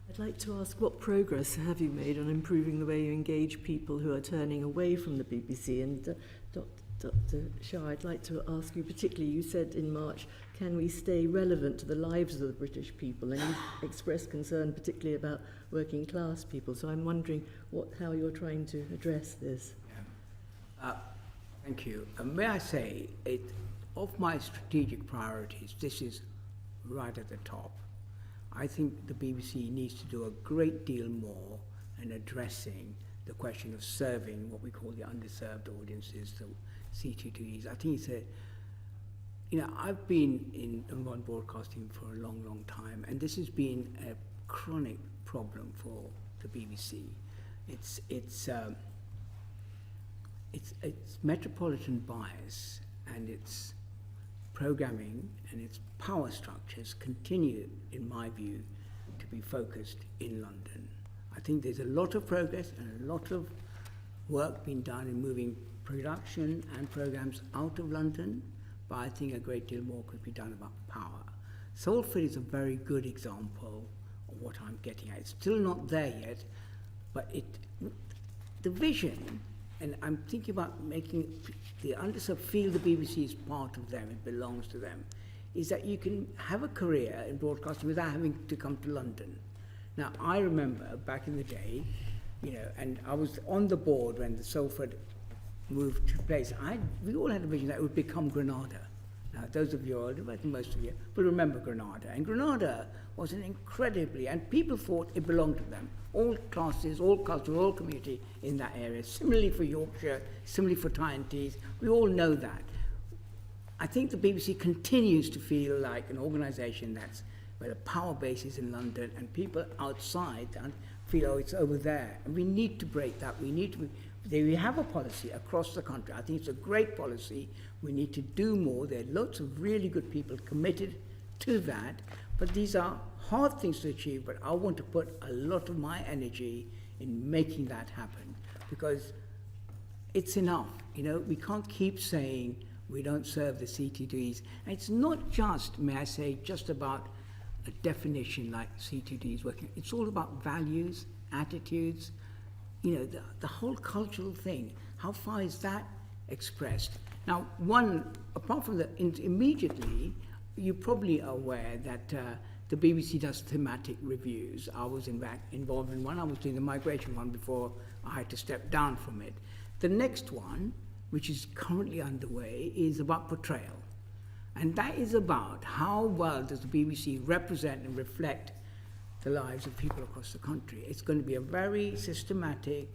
I'd like to ask, what progress have you made on improving the way you engage people who are turning away from the BBC? And Dr. Shah, I'd like to ask you particularly, you said in March, can we stay relevant to the lives of the British people? And you expressed concern particularly about working class people. So I'm wondering how you're trying to address this. Yeah. Thank you. May I say, of my strategic priorities, this is right at the top. I think the BBC needs to do a great deal more in addressing the question of serving what we call the underserved audiences, the C2Ds. I think I've been in online broadcasting for a long, long time, and this has been a chronic problem for the BBC. It's metropolitan bias and its programming and its power structures continue, in my view, to be focused in London. I think there's a lot of progress and a lot of work being done in moving production and programs out of London, but I think a great deal more could be done about power. Salford is a very good example of what I'm getting at. It's still not there yet, but the vision, and I'm thinking about making the underserved feel the BBC is part of them, it belongs to them, is that you can have a career in broadcasting without having to come to London. Now, I remember back in the day, you know, and I was on the board when the Salford move took place. We all had a vision that it would become Granada. Now, those of you who are older, but most of you will remember Granada. And Granada was an incredibly, and people thought it belonged to them. All classes, all culture, all community in that area. Similarly for Yorkshire, similarly for Tyne-Tees, we all know that. I think the BBC continues to feel like an organisation that's where the power base is in London and people outside feel, oh, it's over there. And we need to break that. We have a policy across the country. I think it's a great policy. We need to do more. There are lots of really good people committed to that. But these are hard things to achieve, but I want to put a lot of my energy in making that happen because it's enough. You know, we can't keep saying we don't serve the CTDs. And it's not just, may I say, just about a definition like CTDs working. It's all about values, attitudes, you know, the whole cultural thing. How far is that expressed? Now, apart from immediately, you're probably aware that the BBC does thematic reviews. I was involved in one. I was doing the migration one before I had to step down from it. The next one, which is currently underway, is about portrayal. And that is about how well does the BBC represent and reflect the lives of people across the country. It's going to be a very systematic,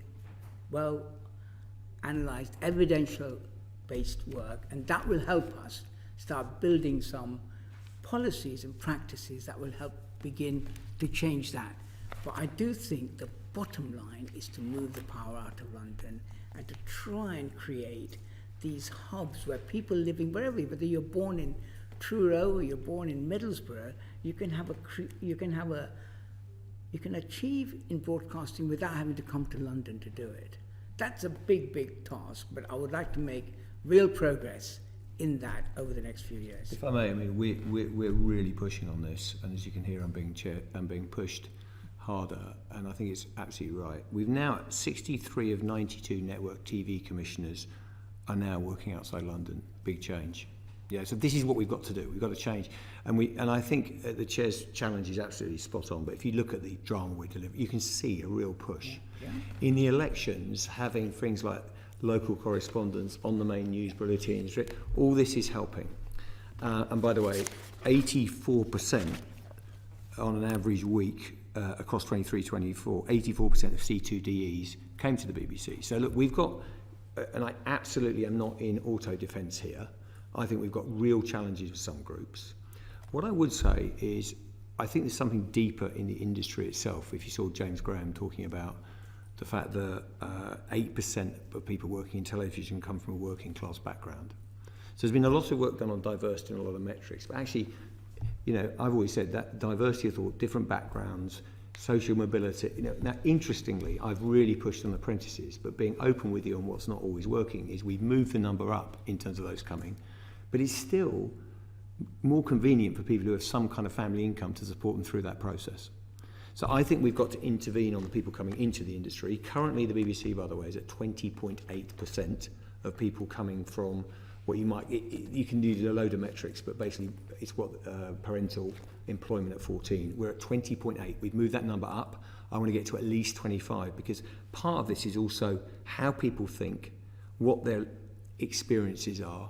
well-analysed, evidential-based work, and that will help us start building some policies and practices that will help begin to change that. But I do think the bottom line is to move the power out of London and to try and create these hubs where people living wherever, whether you're born in Truro or you're born in Middlesbrough, you can achieve in broadcasting without having to come to London to do it. That's a big, big task, but I would like to make real progress in that over the next few years. If I may, I mean, we're really pushing on this, and as you can hear, I'm being pushed harder, and I think it's absolutely right. We've now, 63 of 92 network TV commissioners are now working outside London. Big change. Yeah, so this is what we've got to do. We've got to change. And I think the Chair's challenge is absolutely spot on, but if you look at the drama we deliver, you can see a real push. Yeah. In the elections, having things like local correspondence on the main news bulletins, all this is helping. And by the way, 84% on an average week across 23-24, 84% of C2DEs came to the BBC. So look, we've got, and I absolutely am not in auto-defence here, I think we've got real challenges with some groups. What I would say is, I think there's something deeper in the industry itself. If you saw James Graham talking about the fact that 8% of people working in television come from a working class background. So there's been a lot of work done on diversity and a lot of metrics, but actually, you know, I've always said that diversity of thought, different backgrounds, social mobility, you know, now interestingly, I've really pushed on apprentices, but being open with you on what's not always working is we've moved the number up in terms of those coming, but it's still more convenient for people who have some kind of family income to support them through that process. So I think we've got to intervene on the people coming into the industry. Currently, the BBC, by the way, is at 20.8% of people coming from what you might, you can use a load of metrics, but basically it's what parental employment at 14. We're at 20.8. We've moved that number up. I want to get to at least 25 because part of this is also how people think, what their experiences are.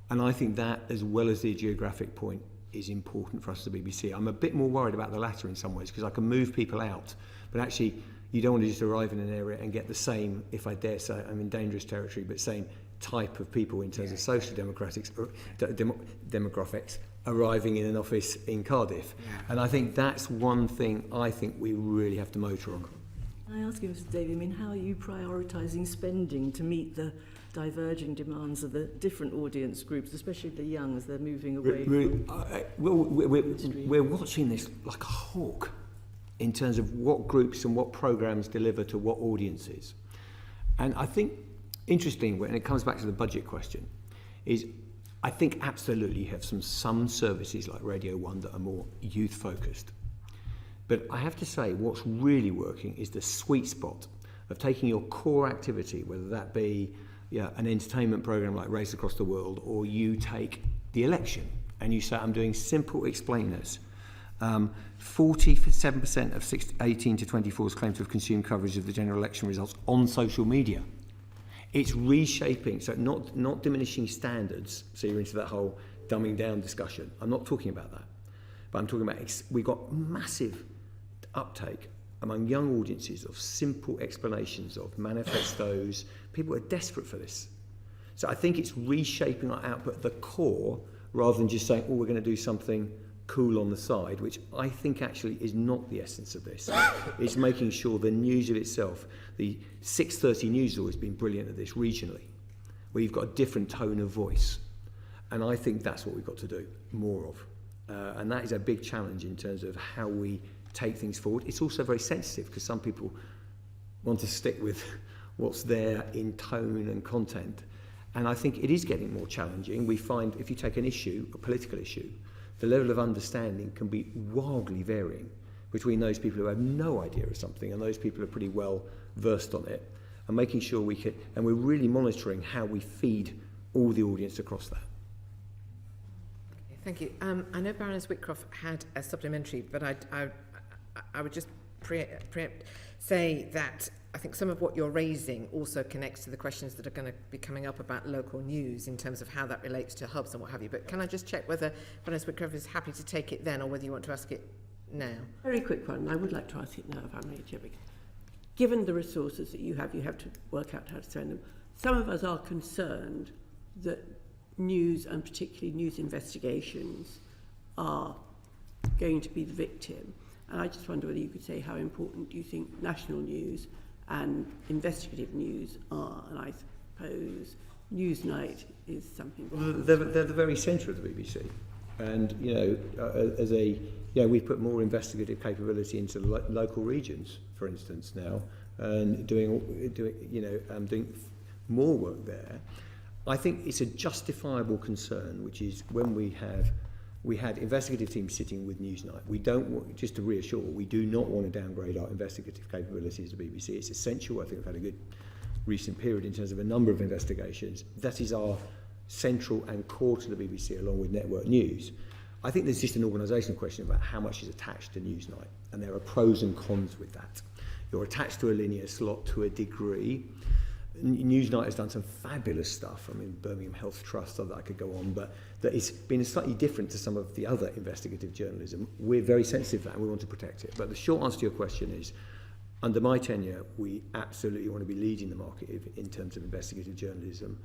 And I think that, as well as the geographic point, is important for us as the BBC. I'm a bit more worried about the latter in some ways because I can move people out, but actually you don't want to just arrive in an area and get the same, if I dare say, I'm in dangerous territory, but same type of people in terms of social demographics arriving in an office in Cardiff. Yeah. And I think that's one thing I think we really have to motor on. Can I ask you, Mr. Davey, I mean, how are you prioritising spending to meet the diverging demands of the different audience groups, especially the young, as they're moving away we're watching this like a hawk in terms of what groups and what programmes deliver to what audiences. And I think, interesting, when it comes back to the budget question, is I think absolutely you have some services like Radio 1 that are more youth-focused. But I have to say, what's really working is the sweet spot of taking your core activity, whether that be an entertainment program like Race Across the World, or you take the election and you say, I'm doing simple explainers 47% of 18 to 24s claim to have consumed coverage of the general election results on social media. It's reshaping, so not diminishing standards, so you're into that whole dumbing down discussion. I'm not talking about that. But I'm talking about, we've got massive uptake among young audiences of simple explanations of manifestos. People are desperate for this. So I think it's reshaping our output at the core rather than just saying, oh, we're going to do something cool on the side, which I think actually is not the essence of this. It's making sure the news of itself, the 6:30 news has always been brilliant at this regionally, where you've got a different tone of voice. And I think that's what we've got to do more of. And that is a big challenge in terms of how we take things forward. It's also very sensitive because some people want to stick with what's there in tone and content. And I think it is getting more challenging. We find if you take an issue, a political issue, the level of understanding can be wildly varying between those people who have no idea of something and those people who are pretty well versed on it, and making sure we can, and we're really monitoring how we feed all the audience across that. Thank you. I know Baroness Whitcroft had a supplementary, but I would just say that I think some of what you're raising also connects to the questions that are going to be coming up about local news in terms of how that relates to hubs and what have you. But can I just check whether Baroness Whitcroft is happy to take it then, or whether you want to ask it now? Very quick one. I would like to ask it now, if I may, Chair. Given the resources that you have to work out how to spend them. Some of us are concerned that news, and particularly news investigations, are going to be the victim. And I just wonder whether you could say how important do you think national news and investigative news are, and I suppose Newsnight is something. Well, they're the very centre of the BBC, and we've put more investigative capability into the local regions, for instance, now, and doing more work there. I think it's a justifiable concern, which is when we had investigative teams sitting with Newsnight. We don't want, just to reassure, we do not want to downgrade our investigative capabilities at the BBC. It's essential. I think we've had a good recent period in terms of a number of investigations. That is our central and core to the BBC, along with network news. I think there's just an organisational question about how much is attached to Newsnight, and there are pros and cons with that. You're attached to a linear slot to a degree. Newsnight has done some fabulous stuff. I mean, Birmingham Health Trust, I could go on, but that it's been slightly different to some of the other investigative journalism. We're very sensitive to that and we want to protect it. But the short answer to your question is, under my tenure, we absolutely want to be leading the market in terms of investigative journalism.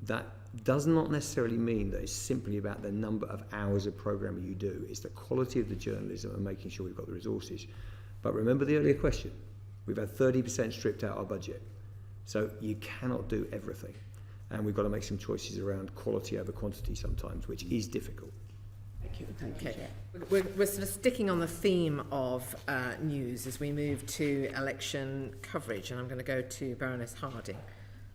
That does not necessarily mean that it's simply about the number of hours of programming you do. It's the quality of the journalism and making sure we've got the resources. But remember the earlier question. We've had 30% stripped out our budget. So you cannot do everything. And we've got to make some choices around quality over quantity sometimes, which is difficult. Thank you. Thank you, Chair. We're sort of sticking on the theme of news as we move to election coverage, and I'm going to go to Baroness Harding.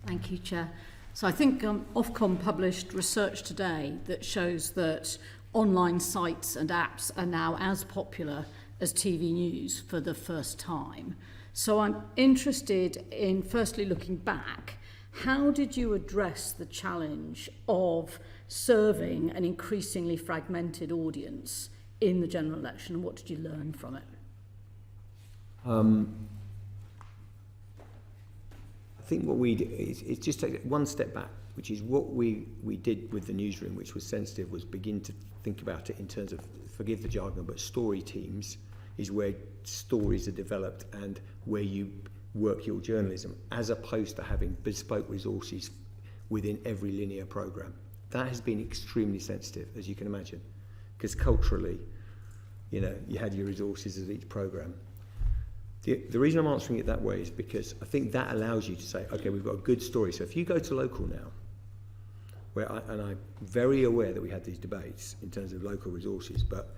Thank you, Chair. So I think Ofcom published research today that shows that online sites and apps are now as popular as TV news for the first time. So I'm interested in, firstly, looking back, how did you address the challenge of serving an increasingly fragmented audience in the general election, and what did you learn from it? I think what we did is just take one step back, which is what we did with the newsroom, which was sensitive, was begin to think about it in terms of, forgive the jargon, but story teams is where stories are developed and where you work your journalism, as opposed to having bespoke resources within every linear programme. That has been extremely sensitive, as you can imagine, because culturally, you had your resources as each programme. The reason I'm answering it that way is because I think that allows you to say, okay, we've got a good story. So if you go to local now, and I'm very aware that we had these debates in terms of local resources, but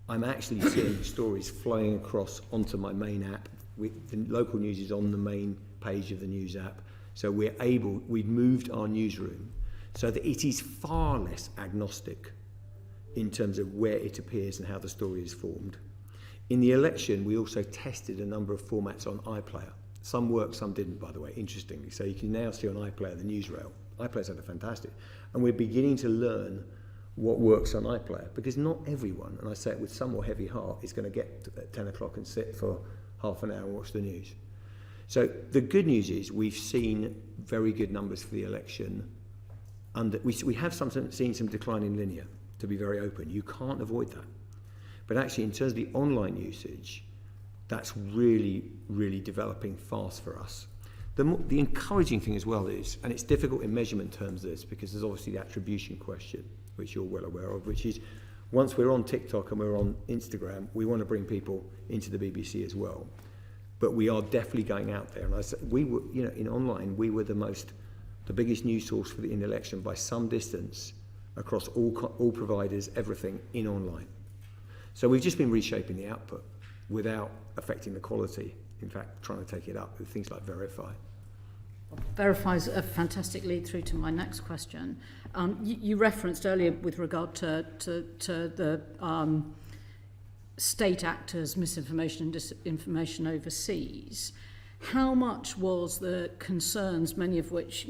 I'm actually seeing stories flowing across onto my main app. The local news is on the main page of the news app. So we've moved our newsroom so that it is far less agnostic in terms of where it appears and how the story is formed. In the election, we also tested a number of formats on iPlayer. Some worked, some didn't, by the way, interestingly. So you can now see on iPlayer the newsreel. iPlayer's had a fantastic. And we're beginning to learn what works on iPlayer, because not everyone, and I say it with some more heavy heart, is going to get at 10 o'clock and sit for half an hour and watch the news. So the good news is we've seen very good numbers for the election. We have seen some decline in linear, to be very open. You can't avoid that. But actually, in terms of the online usage, that's really, really developing fast for us. The encouraging thing as well is, and it's difficult in measurement terms this, because there's obviously the attribution question, which you're well aware of, which is once we're on TikTok and we're on Instagram, we want to bring people into the BBC as well. But we are definitely going out there. And we were, in online, we were the biggest news source in the election by some distance across all providers, everything in online. So we've just been reshaping the output without affecting the quality. In fact, trying to take it up with things like Verify. Verify is a fantastic lead through to my next question. You referenced earlier with regard to the state actors' misinformation and disinformation overseas. How much was the concerns, many of which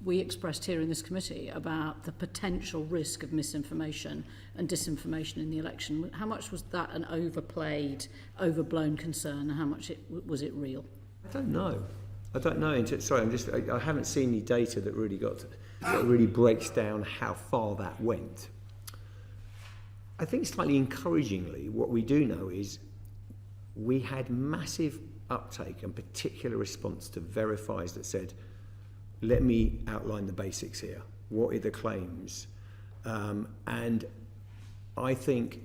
we expressed here in this committee, about the potential risk of misinformation and disinformation in the election? How much was that an overplayed, overblown concern, and how much was it real? I don't know. Sorry, I haven't seen any data that really breaks down how far that went. I think slightly encouragingly, what we do know is we had massive uptake and particular response to verifies that said, let me outline the basics here. What are the claims? And I think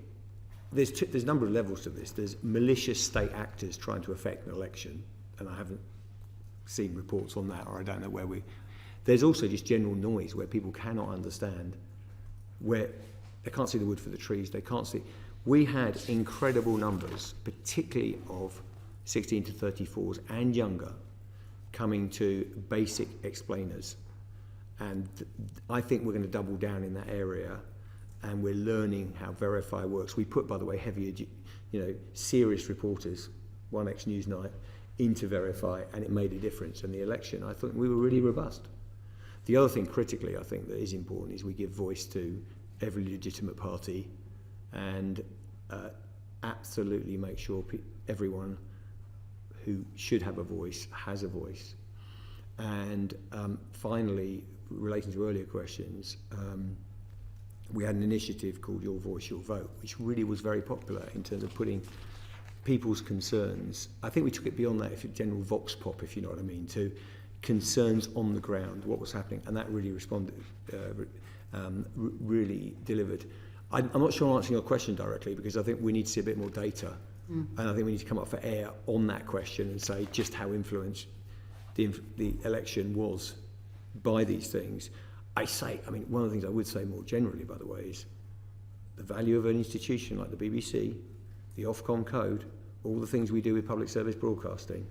there's a number of levels to this. There's malicious state actors trying to affect an election, and I haven't seen reports on that, or I don't know there's also just general noise where people cannot understand, where they can't see the wood for the trees, they can't see. We had incredible numbers, particularly of 16 to 34s and younger, coming to basic explainers. And I think we're going to double down in that area, and we're learning how Verify works. We put, by the way, heavier, serious reporters, 1X Newsnight, into Verify, and it made a difference. In the election, I thought we were really robust. The other thing critically, I think, that is important is we give voice to every legitimate party, and absolutely make sure everyone who should have a voice has a voice. And finally, relating to earlier questions, we had an initiative called Your Voice, Your Vote, which really was very popular in terms of putting people's concerns. I think we took it beyond that, general vox pop, if you know what I mean, to concerns on the ground, what was happening, and that really responded, really delivered. I'm not sure I'm answering your question directly, because I think we need to see a bit more data, and I think we need to come up for air on that question and say just how influenced the election was by these things. One of the things I would say more generally, by the way, is the value of an institution like the BBC, the Ofcom code, all the things we do with public service broadcasting.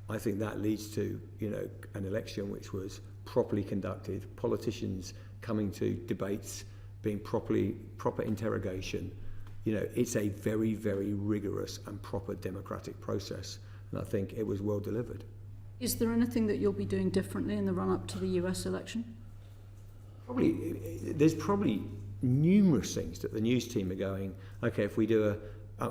I think that leads to an election which was properly conducted, politicians coming to debates, being proper interrogation. It's a very, very rigorous and proper democratic process, and I think it was well delivered. Is there anything that you'll be doing differently in the run-up to the US election? There's probably numerous things that the news team are going, okay, if we do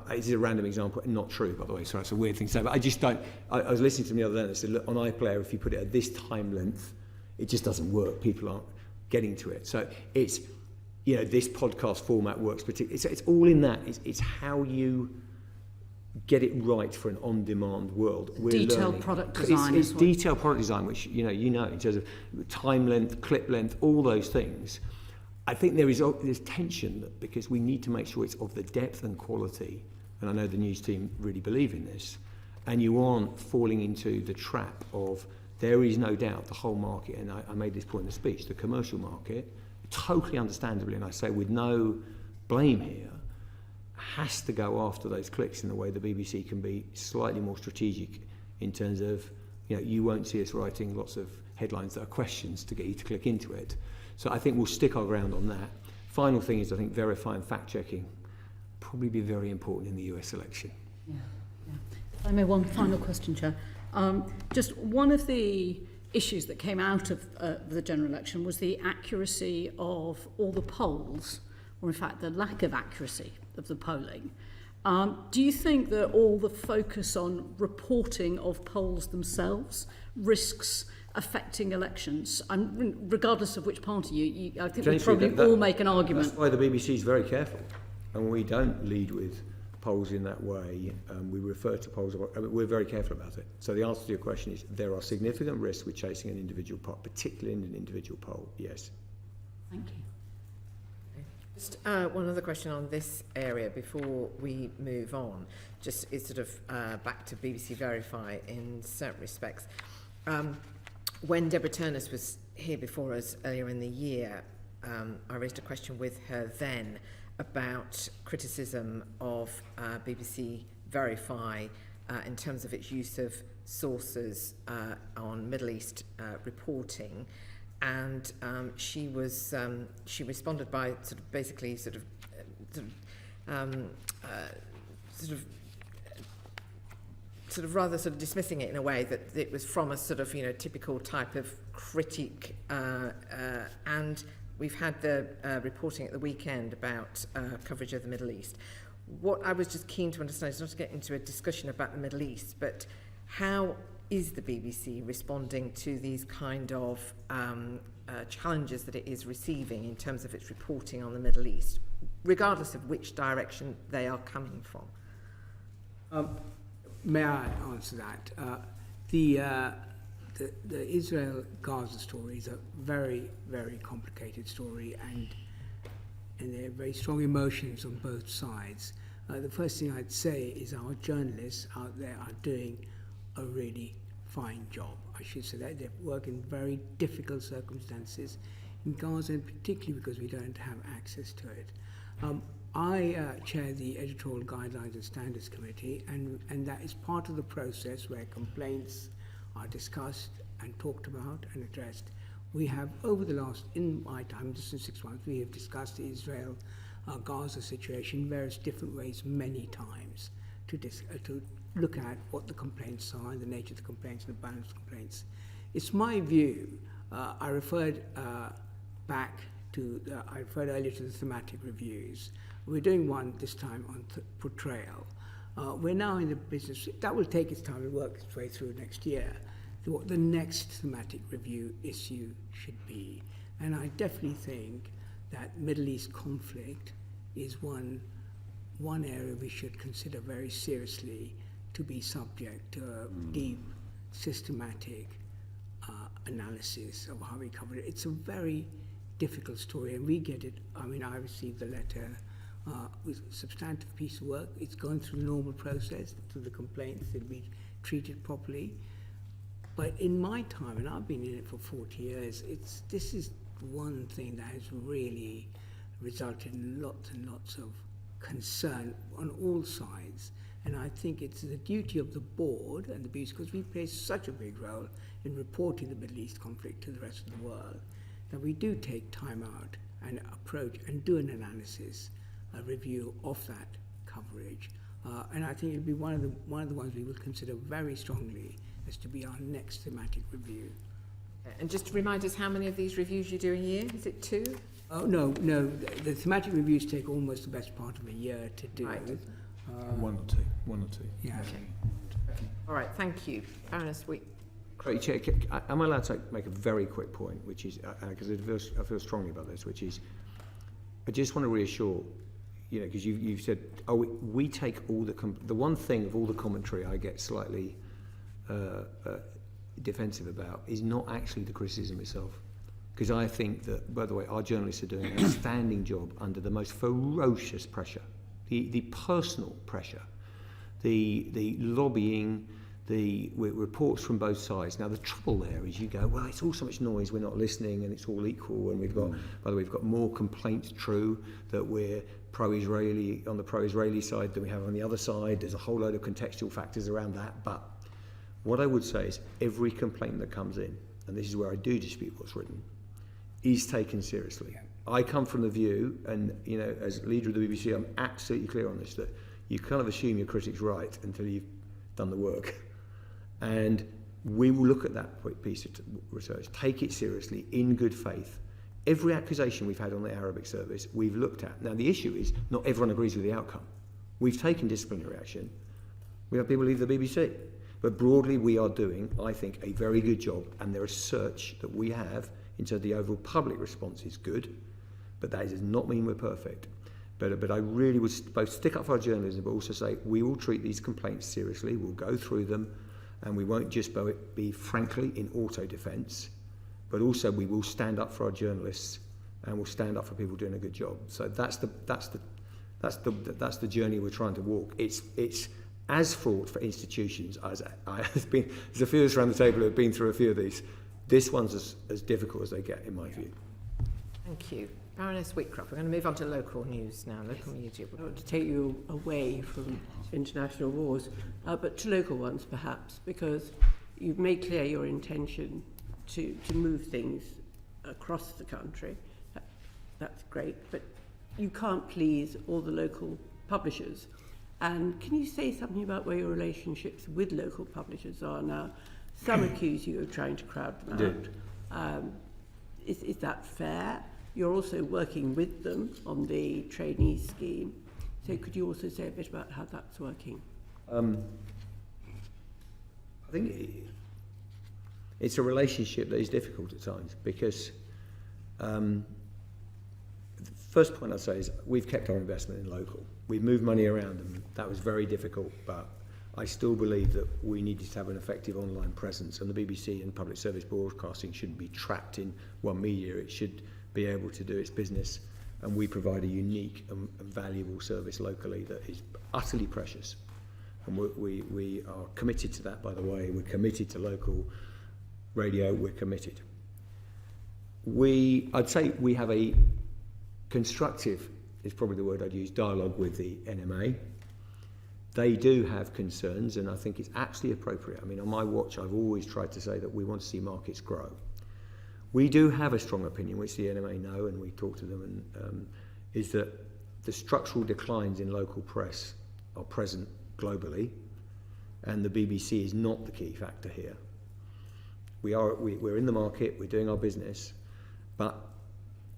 this is a random example, not true, by the way, sorry, it's a weird thing to say, but I just don't, I was listening to them the other day and they said, look, on iPlayer, if you put it at this time length, it just doesn't work, people aren't getting to it. So it's, this podcast format works particularly, it's all in that, it's how you get it right for an on-demand world. Detailed product design. It's detailed product design, which, in terms of time length, clip length, all those things. I think there's tension because we need to make sure it's of the depth and quality, and I know the news team really believe in this, and you aren't falling into the trap of, there is no doubt the whole market, and I made this point in the speech, the commercial market, totally understandably, and I say with no blame here, has to go after those clicks in the way the BBC can be slightly more strategic in terms of, you won't see us writing lots of headlines that are questions to get you to click into it. So I think we'll stick our ground on that. Final thing is, I think verify and fact-checking probably be very important in the US election. Yeah. If I may, one final question, Chair. Just one of the issues that came out of the general election was the accuracy of all the polls, or in fact the lack of accuracy of the polling. Do you think that all the focus on reporting of polls themselves risks affecting elections? Regardless of which party, I think we probably all make an argument. That's why the BBC is very careful, and we don't lead with polls in that way. We refer to polls. We're very careful about it. So the answer to your question is there are significant risks with chasing an individual poll, particularly in an individual poll. Yes. Thank you. Just one other question on this area before we move on. Just is sort of back to BBC Verify in certain respects. When Deborah Turnus was here before us earlier in the year, I raised a question with her then about criticism of BBC Verify in terms of its use of sources on Middle East reporting. And she responded by sort of rather dismissing it in a way that it was from a typical type of critique, and we've had the reporting at the weekend about coverage of the Middle East. What I was just keen to understand is not to get into a discussion about the Middle East, but how is the BBC responding to these kind of challenges that it is receiving in terms of its reporting on the Middle East, regardless of which direction they are coming from? May I answer that? The Israel-Gaza story is a very, very complicated story, and there are very strong emotions on both sides. The first thing I'd say is our journalists out there are doing a really fine job. I should say that they work in very difficult circumstances in Gaza, and particularly because we don't have access to it. I chair the Editorial Guidelines and Standards Committee, and that is part of the process where complaints are discussed and talked about and addressed. We have, over the last, in my time, just in 6 months, we have discussed the Israel-Gaza situation in various different ways many times to look at what the complaints are and the nature of the complaints and the balance of complaints. It's my view, I referred earlier to the thematic reviews. We're doing one this time on portrayal. We're now in the business, that will take its time to work its way through next year, what the next thematic review issue should be. And I definitely think that Middle East conflict is one area we should consider very seriously to be subject to a deep, systematic analysis of how we cover it. It's a very difficult story, and we get it. I mean, I received the letter with a substantive piece of work. It's going through the normal process, through the complaints, it'll be treated properly. But in my time, and I've been in it for 40 years, this is one thing that has really resulted in lots and lots of concern on all sides. And I think it's the duty of the board and the BBC, because we play such a big role in reporting the Middle East conflict to the rest of the world, that we do take time out and approach and do an analysis, a review of that coverage. And I think it'll be one of the ones we will consider very strongly as to be our next thematic review. And just to remind us how many of these reviews you do a year? Is it 2? Oh, no. The thematic reviews take almost the best part of a year to do. Right. One or two. Yeah. Okay. All right, thank you. Baroness Wheat. Great, Chair. Am I allowed to make a very quick point, which is, because I feel strongly about this, which is, I just want to reassure, because you've said, we take all the one thing of all the commentary I get slightly defensive about is not actually the criticism itself. Because I think that, by the way, our journalists are doing an outstanding job under the most ferocious pressure. The personal pressure, the lobbying, the reports from both sides. Now the trouble there is you go, well, it's all so much noise, we're not listening, and it's all equal, and we've got, by the way, we've got more complaints true that we're pro-Israeli on the pro-Israeli side than we have on the other side. There's a whole load of contextual factors around that. But what I would say is every complaint that comes in, and this is where I do dispute what's written, is taken seriously. I come from the view, and as leader of the BBC, I'm absolutely clear on this, that you kind of assume your critic's right until you've done the work. And We will look at that piece of research, take it seriously, in good faith. Every accusation we've had on the Arabic service, we've looked at. Now, the issue is not everyone agrees with the outcome. We've taken disciplinary action. We have people leave the BBC. But broadly, we are doing, I think, a very good job, and the research that we have into the overall public response is good, but that does not mean we're perfect. But I really would both stick up for our journalism, but also say we will treat these complaints seriously, we'll go through them, and we won't just be frankly in auto-defence, but also we will stand up for our journalists, and we'll stand up for people doing a good job. So that's the journey we're trying to walk. It's as fraught for institutions as there's a few of us around the table who have been through a few of these. This one's as difficult as they get, in my view. Thank you. Baroness Whitcroft, we're going to move on to local news now, local media. I want to take you away from international wars, but to local ones perhaps, because you've made clear your intention to move things across the country. That's great, but you can't please all the local publishers. And can you say something about where your relationships with local publishers are now? Some accuse you of trying to crowd them out. Is that fair? You're also working with them on the trainee scheme. So could you also say a bit about how that's working? I think it's a relationship that is difficult at times because the first point I'd say is we've kept our investment in local. We've moved money around and that was very difficult, but I still believe that we needed to have an effective online presence, and the BBC and public service broadcasting shouldn't be trapped in one media. It should be able to do its business, and we provide a unique and valuable service locally that is utterly precious. And we are committed to that, by the way. We're committed to local radio. We're committed. I'd say we have a constructive, is probably the word I'd use, dialogue with the NMA. They do have concerns, and I think it's absolutely appropriate. I mean, on my watch, I've always tried to say that we want to see markets grow. We do have a strong opinion, which the NMA know, and we talk to them, and is that the structural declines in local press are present globally, and the BBC is not the key factor here. We're in the market, we're doing our business, but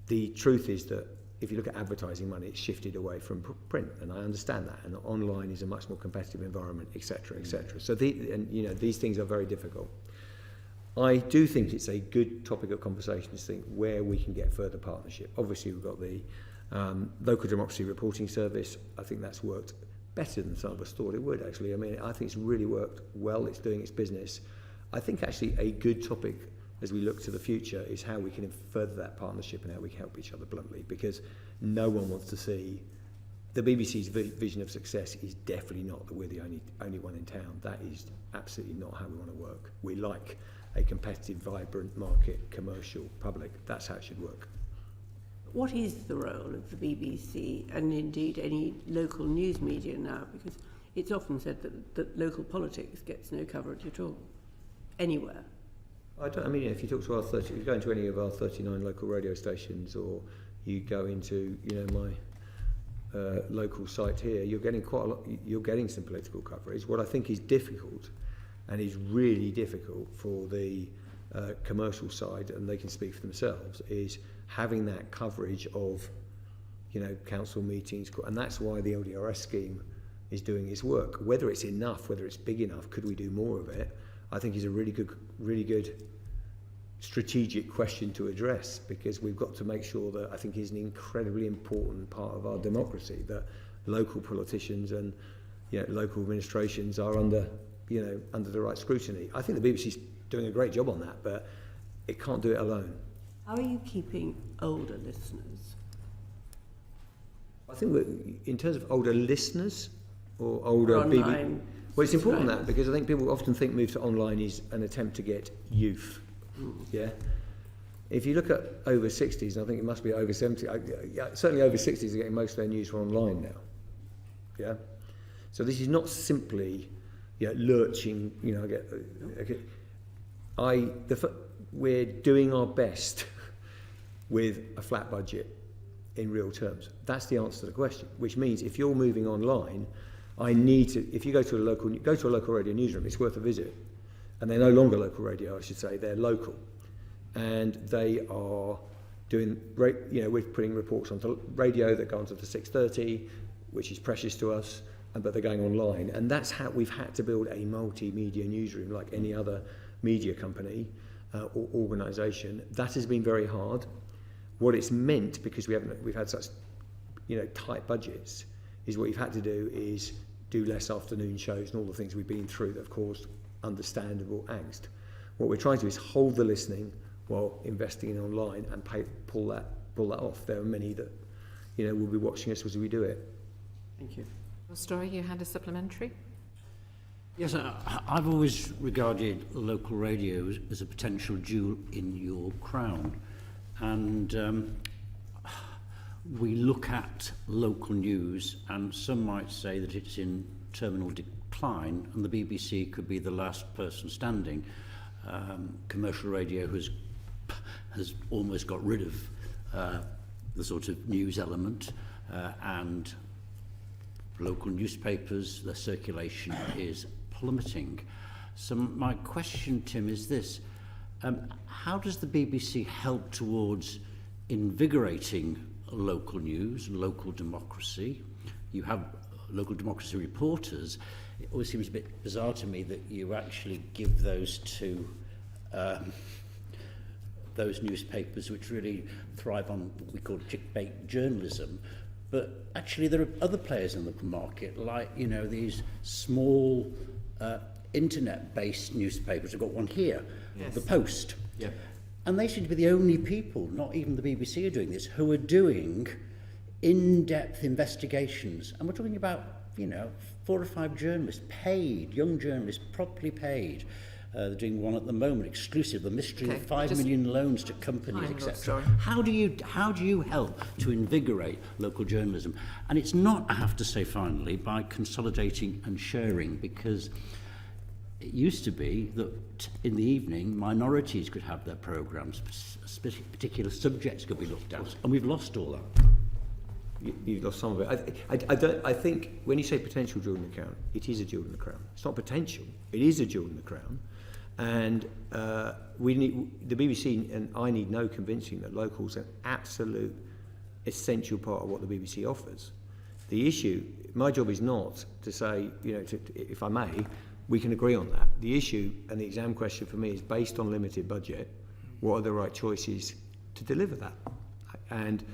the truth is that if you look at advertising money, it's shifted away from print, and I understand that, and online is a much more competitive environment, etc., etc. So these things are very difficult. I do think it's a good topic of conversation to think where we can get further partnership. Obviously, we've got the local democracy reporting service. I think that's worked better than some of us thought it would, actually. I mean, I think it's really worked well. It's doing its business. I think actually a good topic as we look to the future is how we can further that partnership and how we can help each other bluntly, because no one wants to see the BBC's vision of success is definitely not that we're the only one in town. That is absolutely not how we want to work. We like a competitive, vibrant market, commercial, public. That's how it should work. What is the role of the BBC and indeed any local news media now? Because it's often said that local politics gets no coverage at all, anywhere. I mean, if you talk to if you go into any of our 39 local radio stations, or you go into, my local site here, you're getting quite a lot. You're getting some political coverage. What I think is difficult, and is really difficult for the commercial side, and they can speak for themselves, is having that coverage of, council meetings, and that's why the LDRS scheme is doing its work. Whether it's enough, whether it's big enough, could we do more of it? I think is a really good strategic question to address, because we've got to make sure that I think is an incredibly important part of our democracy, that local politicians and local administrations are under the right scrutiny. I think the BBC's doing a great job on that, but it can't do it alone. How are you keeping older listeners? I think in terms of older listeners or older online. Well, it's important that, because I think people often think move to online is an attempt to get youth. Yeah. If you look at over 60s, and I think it must be over 70, certainly over 60s are getting most of their news from online now. Yeah. So this is not simply lurching. We're doing our best with a flat budget in real terms. That's the answer to the question. Which means if you're moving online, if you go to a local radio newsroom, it's worth a visit. and they're no longer local radio, I should say, they're local. And they are doing, we're putting reports onto radio that go onto the 6:30, which is precious to us, but they're going online. And that's how we've had to build a multimedia newsroom like any other media company or organisation. That has been very hard. What it's meant, because we've had such tight budgets, is what you've had to do is do less afternoon shows and all the things we've been through that have caused understandable angst. What we're trying to do is hold the listening while investing in online and pull that off. There are many that will be watching us as we do it. Thank you. Your story, you had a supplementary? Yes, I've always regarded local radio as a potential jewel in your crown. And we look at local news, and some might say that it's in terminal decline, and the BBC could be the last person standing. Commercial radio has almost got rid of the sort of news element, and local newspapers, their circulation is plummeting. So my question, Tim, is this. How does the BBC help towards invigorating local news, local democracy? You have local democracy reporters. It always seems a bit bizarre to me that you actually give those to those newspapers which really thrive on what we call clickbait journalism. But actually there are other players in the market, like, these small internet-based newspapers. I've got one here, Yes. The Post. Yeah. And they seem to be the only people, not even the BBC are doing this, who are doing in-depth investigations. And we're talking about, 4 or 5 journalists, paid, young journalists, properly paid. They're doing one at the moment, exclusive, the mystery of 5 million loans to companies, Fine, etc. sorry. How do you help to invigorate local journalism? And it's not, I have to say finally, by consolidating and sharing, because it used to be that in the evening minorities could have their programmes, particular subjects could be looked at, and we've lost all that. You've lost some of it. I think when you say potential jewel in the crown, it is a jewel in the crown. It's not potential. It is a jewel in the crown. And the BBC, and I need no convincing that local's an absolute essential part of what the BBC offers. The issue, my job is not to say, if I may, we can agree on that. The issue and the exam question for me is, based on limited budget, what are the right choices to deliver that? And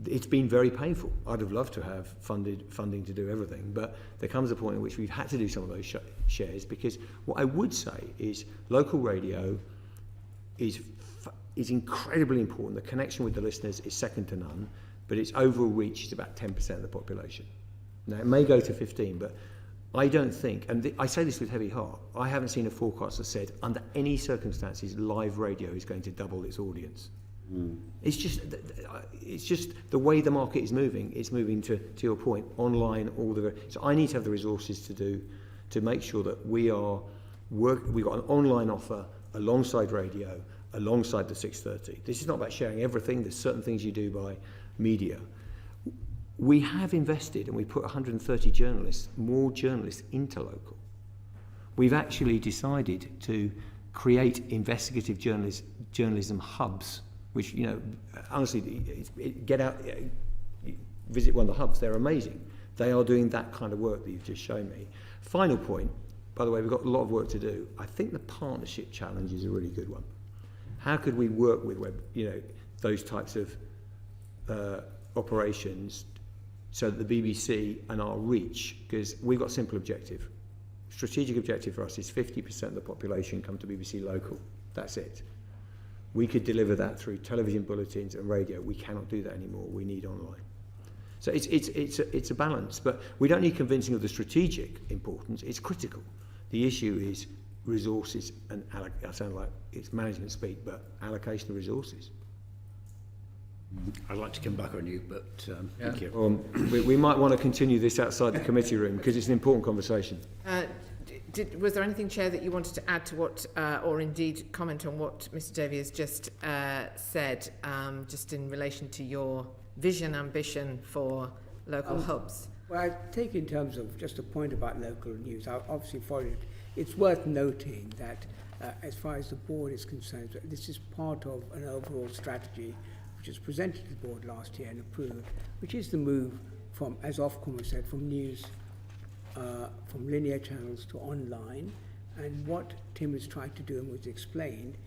it's been very painful. I'd have loved to have funding to do everything, but there comes a point in which we've had to do some of those shares, because what I would say is local radio is incredibly important. The connection with the listeners is second to none, but its overall reach is about 10% of the population. Now, it may go to 15, but I don't think, and I say this with heavy heart, I haven't seen a forecast that said under any circumstances live radio is going to double its audience. It's just the way the market is moving. It's moving to your point, online. So I need to have the resources to make sure that we've got an online offer alongside radio, alongside the 6:30. This is not about sharing everything. There's certain things you do by media. We have invested, and we put 130 more journalists into local. We've actually decided to create investigative journalism hubs, which, honestly, get out, visit one of the hubs. They're amazing. They are doing that kind of work that you've just shown me. Final point, by the way, we've got a lot of work to do. I think the partnership challenge is a really good one. How could we work with those types of operations so that the BBC and our reach, because we've got a simple objective. Strategic objective for us is 50% of the population come to BBC local. That's it. We could deliver that through television bulletins and radio. We cannot do that anymore. We need online. So it's a balance, but we don't need convincing of the strategic importance. It's critical. The issue is resources and I sound like it's management speak, but allocation of resources. I'd like to come back on you, but thank you. We might want to continue this outside the committee room because it's an important conversation. Was there anything, Chair, that you wanted to add to what, or indeed comment on what Mr Davey has just said, just in relation to your vision, ambition for local hubs? Well, I take in terms of just a point about local news. I obviously followed it's worth noting that as far as the board is concerned, this is part of an overall strategy which was presented to the board last year and approved, which is the move from, as Ofcom has said, from news, from linear channels to online. And what Tim was trying to do and was explained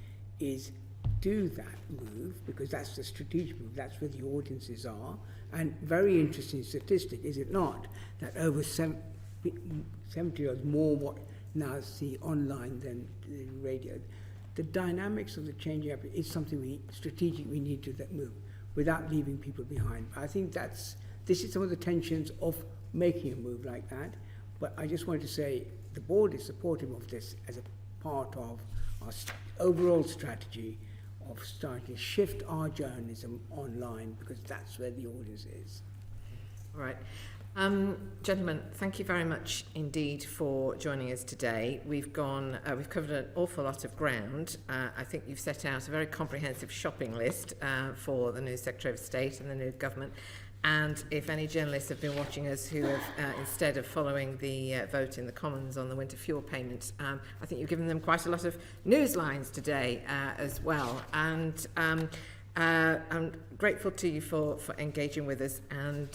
is do that move, because that's the strategic move, that's where the audiences are. And very interesting statistic, is it not, that over 70 or more what now see online than radio. The dynamics of the changing up is something we strategically need to move without leaving people behind. I think this is some of the tensions of making a move like that. But I just wanted to say the board is supportive of this as a part of our overall strategy of starting to shift our journalism online, because that's where the audience is. All right. Gentlemen, thank you very much indeed for joining us today. We've covered an awful lot of ground. I think you've set out a very comprehensive shopping list for the new Secretary of State and the new government. And if any journalists have been watching us who have, instead of following the vote in the Commons on the winter fuel payments, I think you've given them quite a lot of news lines today as well. And I'm grateful to you for engaging with us. And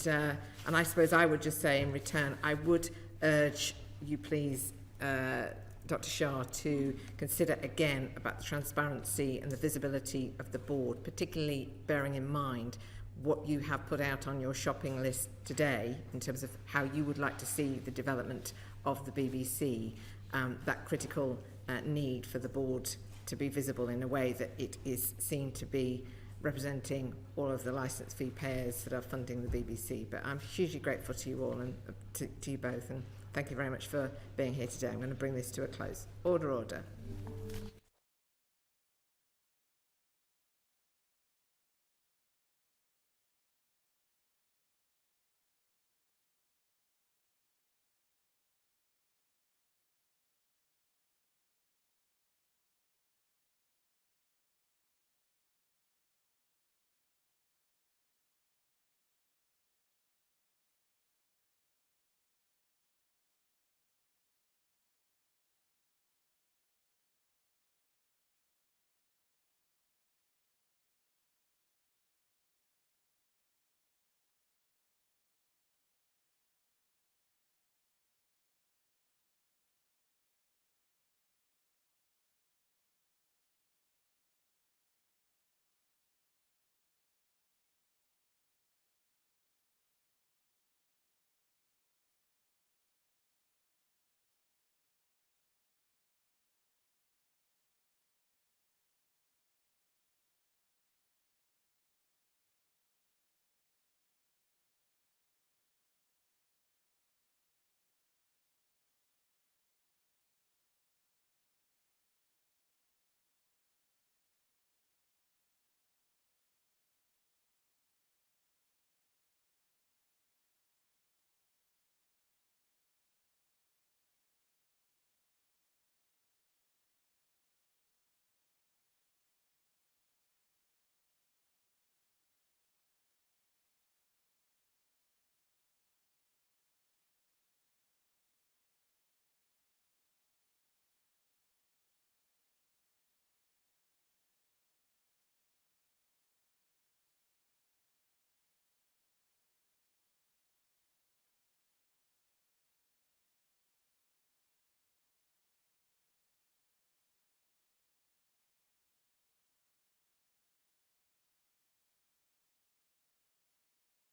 I suppose I would just say in return, I would urge you please, Dr. Shah, to consider again about the transparency and the visibility of the board, particularly bearing in mind what you have put out on your shopping list today in terms of how you would like to see the development of the BBC, that critical need for the board to be visible in a way that it is seen to be representing all of the licence fee payers that are funding the BBC. But I'm hugely grateful to you all and to you both, and thank you very much for being here today. I'm going to bring this to a close. Order, order.